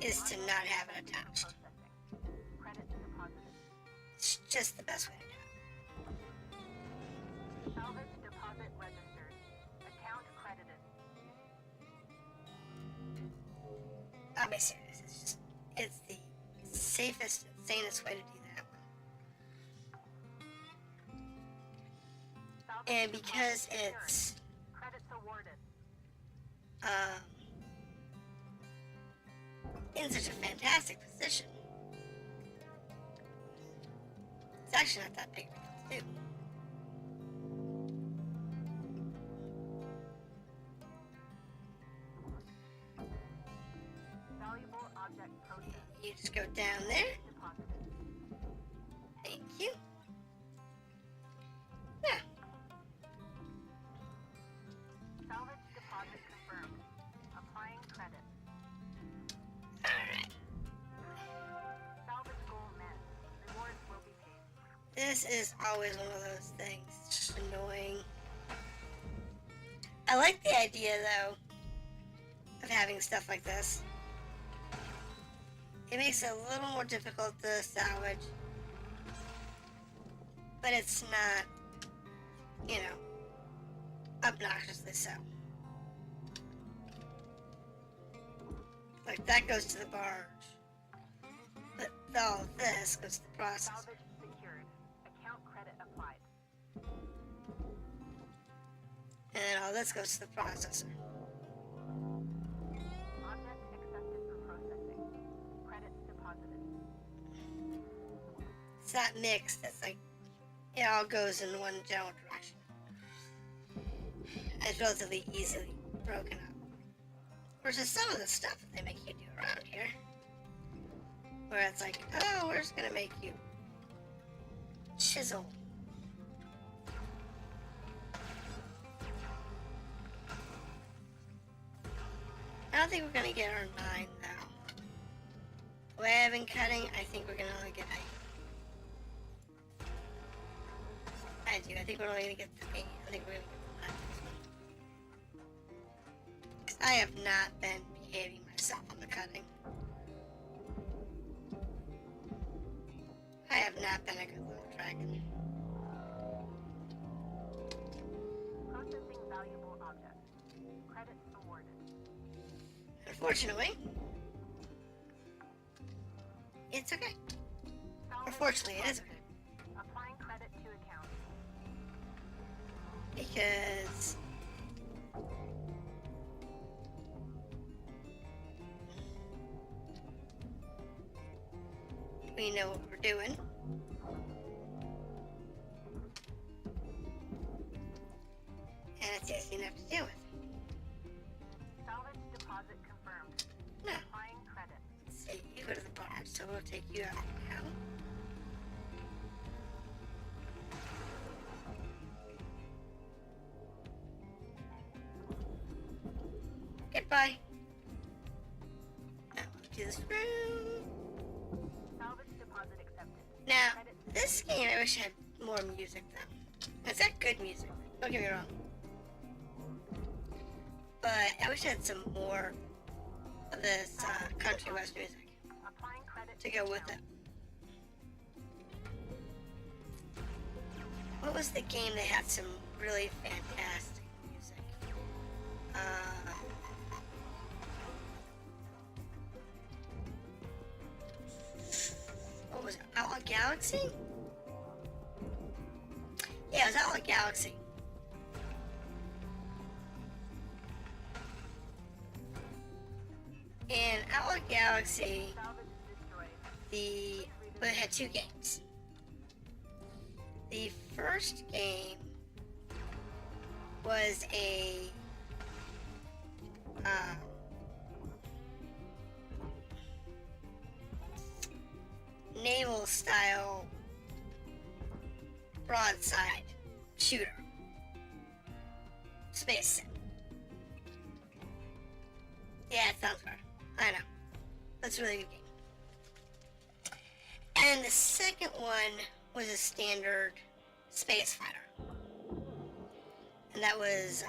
is to not have it attached. Credit deposited. It's just the best way to do it. Salvage deposit registered. Account credited. I'll be serious. It's the safest and sanest way to do that one. Salvage And because deposit secured. it's Credits awarded. in such a fantastic position, it's actually not that big of a deal to do. Valuable object processed. You just go down there. Deposited. Thank you. Yeah. Salvage deposit confirmed. Applying credit. Alright. Salvage goal met. Rewards will be paid. This is always one of those things. It's just annoying. I like the idea, though, of having stuff like this. It makes it a little more difficult to salvage. But it's not, you know, obnoxiously so. Like, that goes to the barge. But all of this goes to the processor. Salvage secured. Account credit applied. And then all this goes to the processor. Object accepted for processing. Credits deposited. It's not mixed. It's like, it all goes in one general direction. It's relatively easily broken up. Versus some of the stuff that they make you do around here. Where it's like, oh, we're just gonna make you chisel. I don't think we're gonna get our 9 though. The way I've been cutting, I think we're gonna only get 8. I do. I think we're only gonna get the 8. I think we're gonna get the 9. 'Cause I have not been behaving myself on the cutting. I have not been a good little dragon. Processing valuable object. Credits awarded. Unfortunately, it's okay. Salvage Unfortunately, it is okay. deposited. Applying credit to account. Because we know what we're doing. And it's easy enough to deal with. Salvage deposit confirmed. No. Applying credit. So you go to the barge, so we'll take you out now. bye. Now, to this room. Salvage deposit accepted. Now, this game, I wish I had more music though. It's got good music, don't get me wrong. But I wish I had some more of this country west music Applying credit to go with it. What was the game that had some really fantastic music? What was it? Outlaw Galaxy? Yeah, it was Outlaw Galaxy. In Outlaw Galaxy, it had two games. The first game was a naval style broadside shooter space sim. Yeah, it sounds hard. I know. That's a really good game. And the second one was a standard space fighter. And that was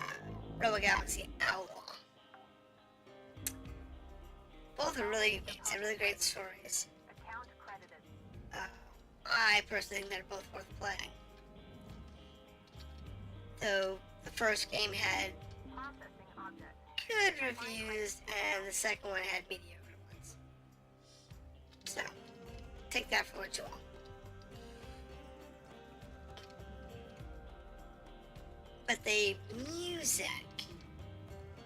Robo Galaxy Outlaw. Both are really good games. They have really great stories. account credited. I personally think they're both worth playing. So the first game had Processing object. good reviews, and the second one had mediocre ones. So, take that for what you want. But the music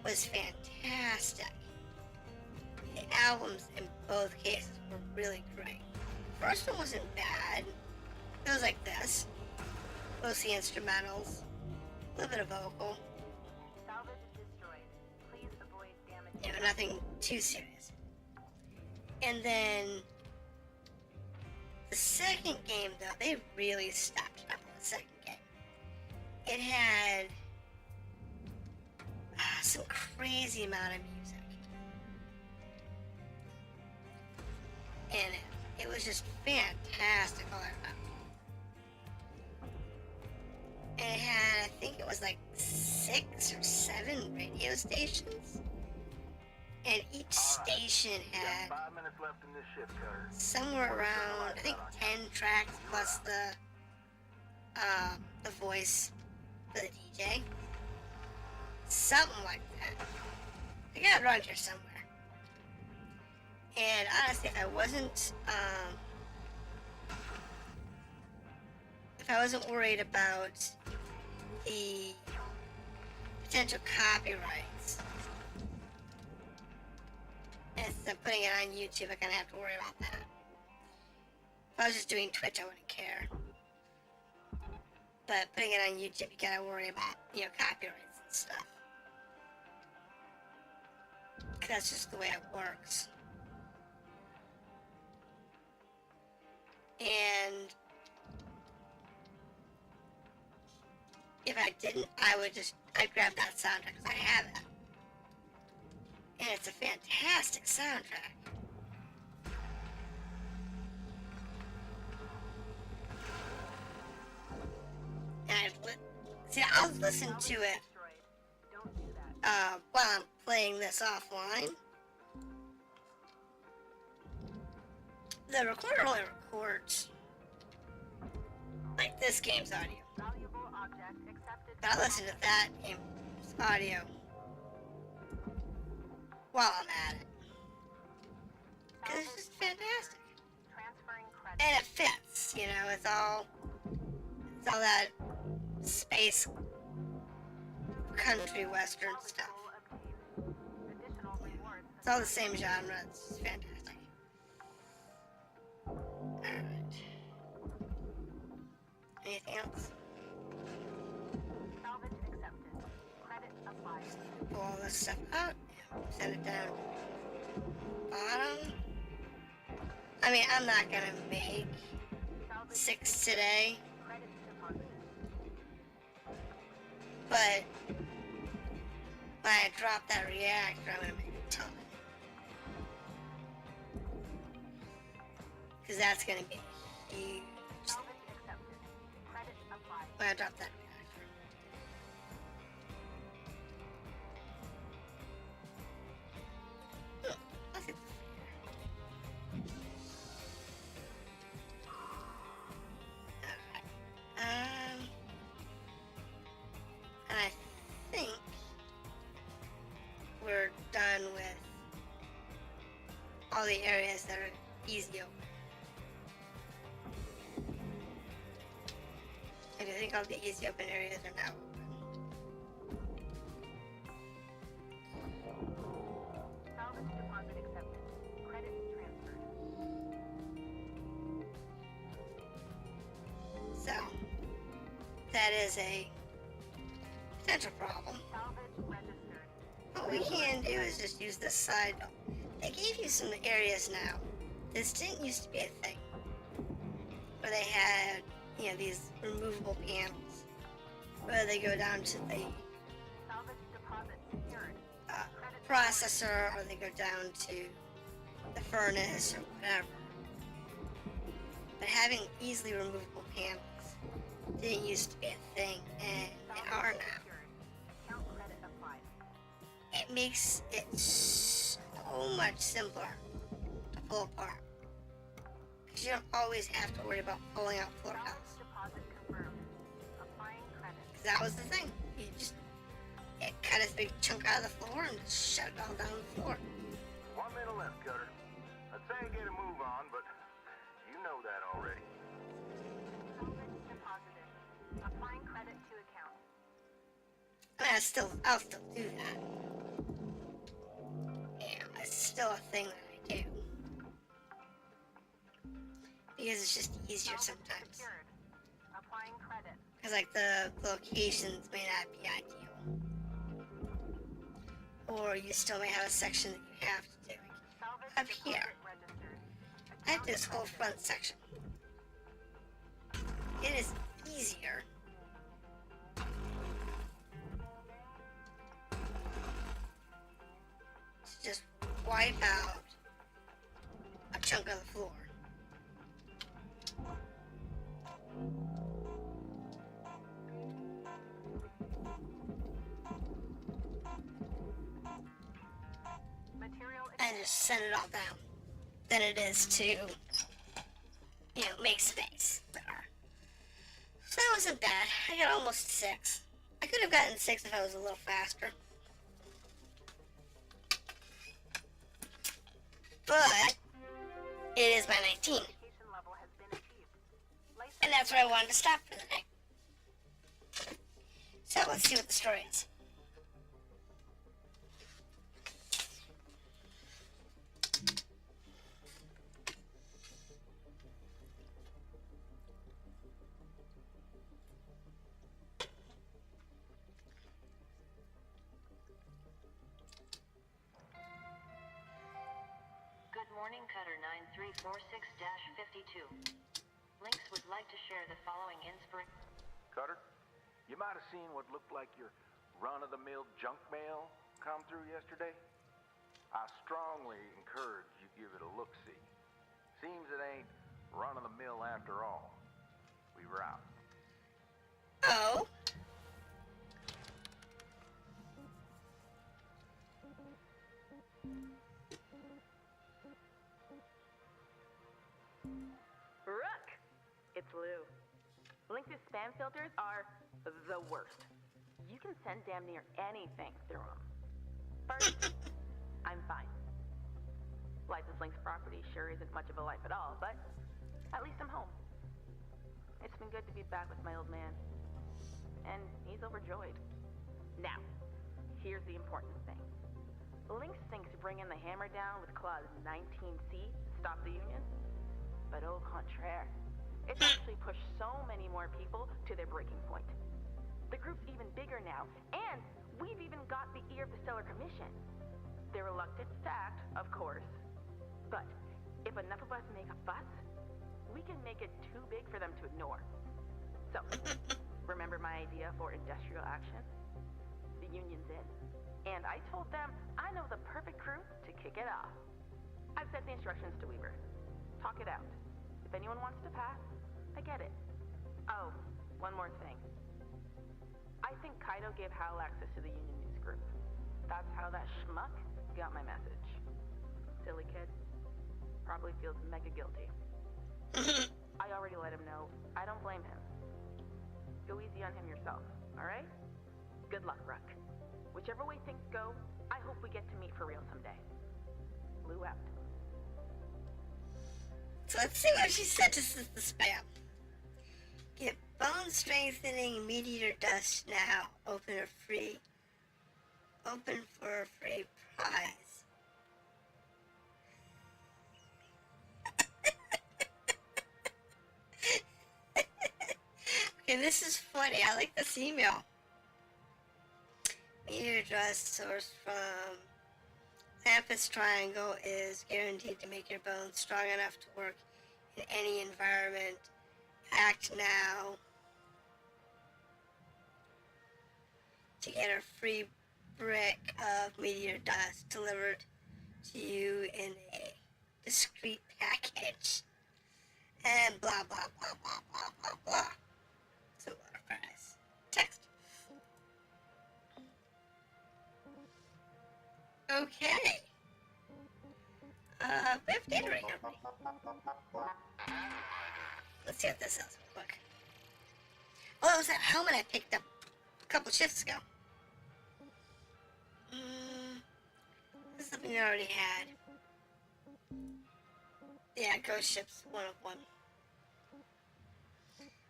was fantastic. The albums in both cases were really great. First one wasn't bad. It was like this. Mostly instrumentals. A little bit of vocal. Salvage destroyed. Please avoid damage. You know, nothing too serious. And then the second game, though, they really stepped it up in the second game. It had some crazy amount of music. And it was just fantastic all around. And it had, I think it was like 6 or 7 radio stations. And each station had 5 minutes left in this shift, Carter. somewhere around, I think 10 tracks plus the voice for the DJ. Something like that. I got it around here somewhere. And honestly, if I wasn't worried about the potential copyrights, and since I'm putting it on YouTube, I kind of have to worry about that. If I was just doing Twitch, I wouldn't care. But putting it on YouTube, you gotta worry about, copyrights and stuff. 'Cause that's just the way it works. And if I didn't, I'd grab that soundtrack because I have it. And it's a fantastic soundtrack. And I'll listen to it Don't do that. while I'm playing this offline. The recorder only records like this game's audio. Valuable object accepted. But I listen to that game's audio while I'm at it. 'Cause it's just fantastic. Transferring credit. And it fits, it's all that space country western stuff. Additional rewards. It's all the same genre, it's fantastic. Alright. Anything else? Salvage accepted. Credit applied. Pull all this stuff out, send it down bottom. I mean, I'm not gonna make Salvage 6 today, credit deposited. but When I drop that reactor, I'm gonna make a ton. Because that's gonna be huge. Salvage accepted. Credit applied. When I drop that reactor. Look, look at Alright. And I think we're done with all the areas that are easy open. And I think all the easy open areas are now open. Salvage deposit accepted. Credit transferred. So, that is a potential problem. Salvage registered. What we can do is just use this side. They gave you some areas now. This didn't used to be a thing. Where they had, you know, these removable panels. Where they go down to the Salvage deposit secured. processor, or they go down to the furnace or whatever. But having easily removable panels didn't used to be a thing, and they are now. Account credit applied. It makes it so much simpler to pull apart. Because you don't always have to worry about pulling out floor Salvage tiles. deposit confirmed. Applying credit. Because that was the thing. You just cut a big chunk out of the floor and just shut it all down the floor. 1 minute left, Cutter. I'd say get a move on, but you know that already. Salvage deposited. Applying credit to account. I mean, I'll still do that. Yeah, it's still a thing that I do. Because it's just easier Salvage sometimes. secured. Applying credit. Because, like, the locations may not be ideal. Or you still may have a section that you have to do. Salvage Up deposit here, registered. I have this whole front section. It is easier to just wipe out a chunk of the floor. Material And just send it all down than it is to, you know, make space there. So that wasn't bad. I got almost 6. I could have gotten 6 if I was a little faster. But it is my 19. education level has been achieved. License And that's where I wanted to stop for the night. So let's see what the story is. Good morning, Cutter 9346-52. Lynx would like to share the following inspiration. Cutter, you might have seen what looked like your run-of-the-mill junk mail come through yesterday. I strongly encourage you give it a look-see. Seems it ain't run-of-the-mill after all. We were out. Oh? Rook! It's Lou. LYNX's spam filters are the worst. You can send damn near anything through them. First, I'm fine. Licensed LYNX property sure isn't much of a life at all, but at least I'm home. It's been good to be back with my old man. And he's overjoyed. Now, here's the important thing. LYNX thinks bringing the hammer down with Clause 19C stop the Union. But au contraire, it's actually pushed so many more people to their breaking point. The group's even bigger now, and we've even got the ear of the Stellar Commission. They're reluctant to act, of course. But if enough of us make a fuss, we can make it too big for them to ignore. So, remember my idea for industrial action? The Union's in. And I told them I know the perfect crew to kick it off. I've sent the instructions to Weaver. Talk it out. If anyone wants to pass, I get it. Oh, one more thing. I think Kaido gave Hal access to the Union News group. That's how that schmuck got my message. Silly kid. Probably feels mega guilty. I already let him know. I don't blame him. Go easy on him yourself, alright? Good luck, Ruck. Whichever way things go, I hope we get to meet for real someday. Lou out. So let's see what she said to the spam. Get bone strengthening meteor dust now. Open for a free prize. Okay, this is funny. I like this email. Meteor dust sourced from Lampus Triangle is guaranteed to make your bones strong enough to work in any environment. Act now to get a free brick of meteor dust delivered to you in a discreet package. And blah, blah, blah, blah, blah, blah, blah. So, prize. Text. Okay. We have data right now. Let's see what this is real quick. Oh, it was that helmet I picked up a couple shifts ago. This is something I already had. Yeah, ghost ship's 1 of 1.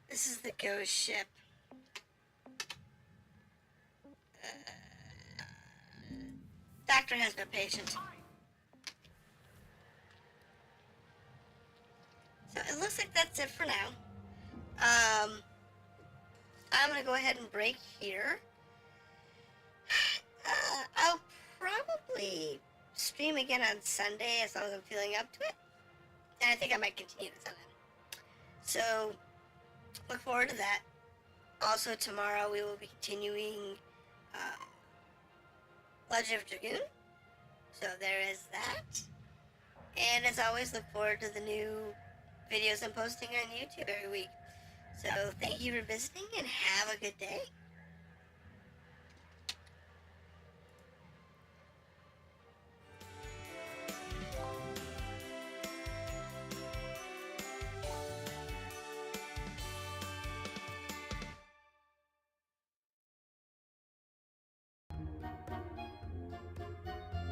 This is the ghost ship. Doctor has no patience. So it looks like that's it for now. I'm gonna go ahead and break here. I'll probably stream again on Sunday as long as I'm feeling up to it. And I think I might continue this on that. So look forward to that. Also tomorrow we will be continuing Legend of Dragoon. So there is that. And as always, look forward to the new videos I'm posting on YouTube every week. So thank you for visiting and have a good day.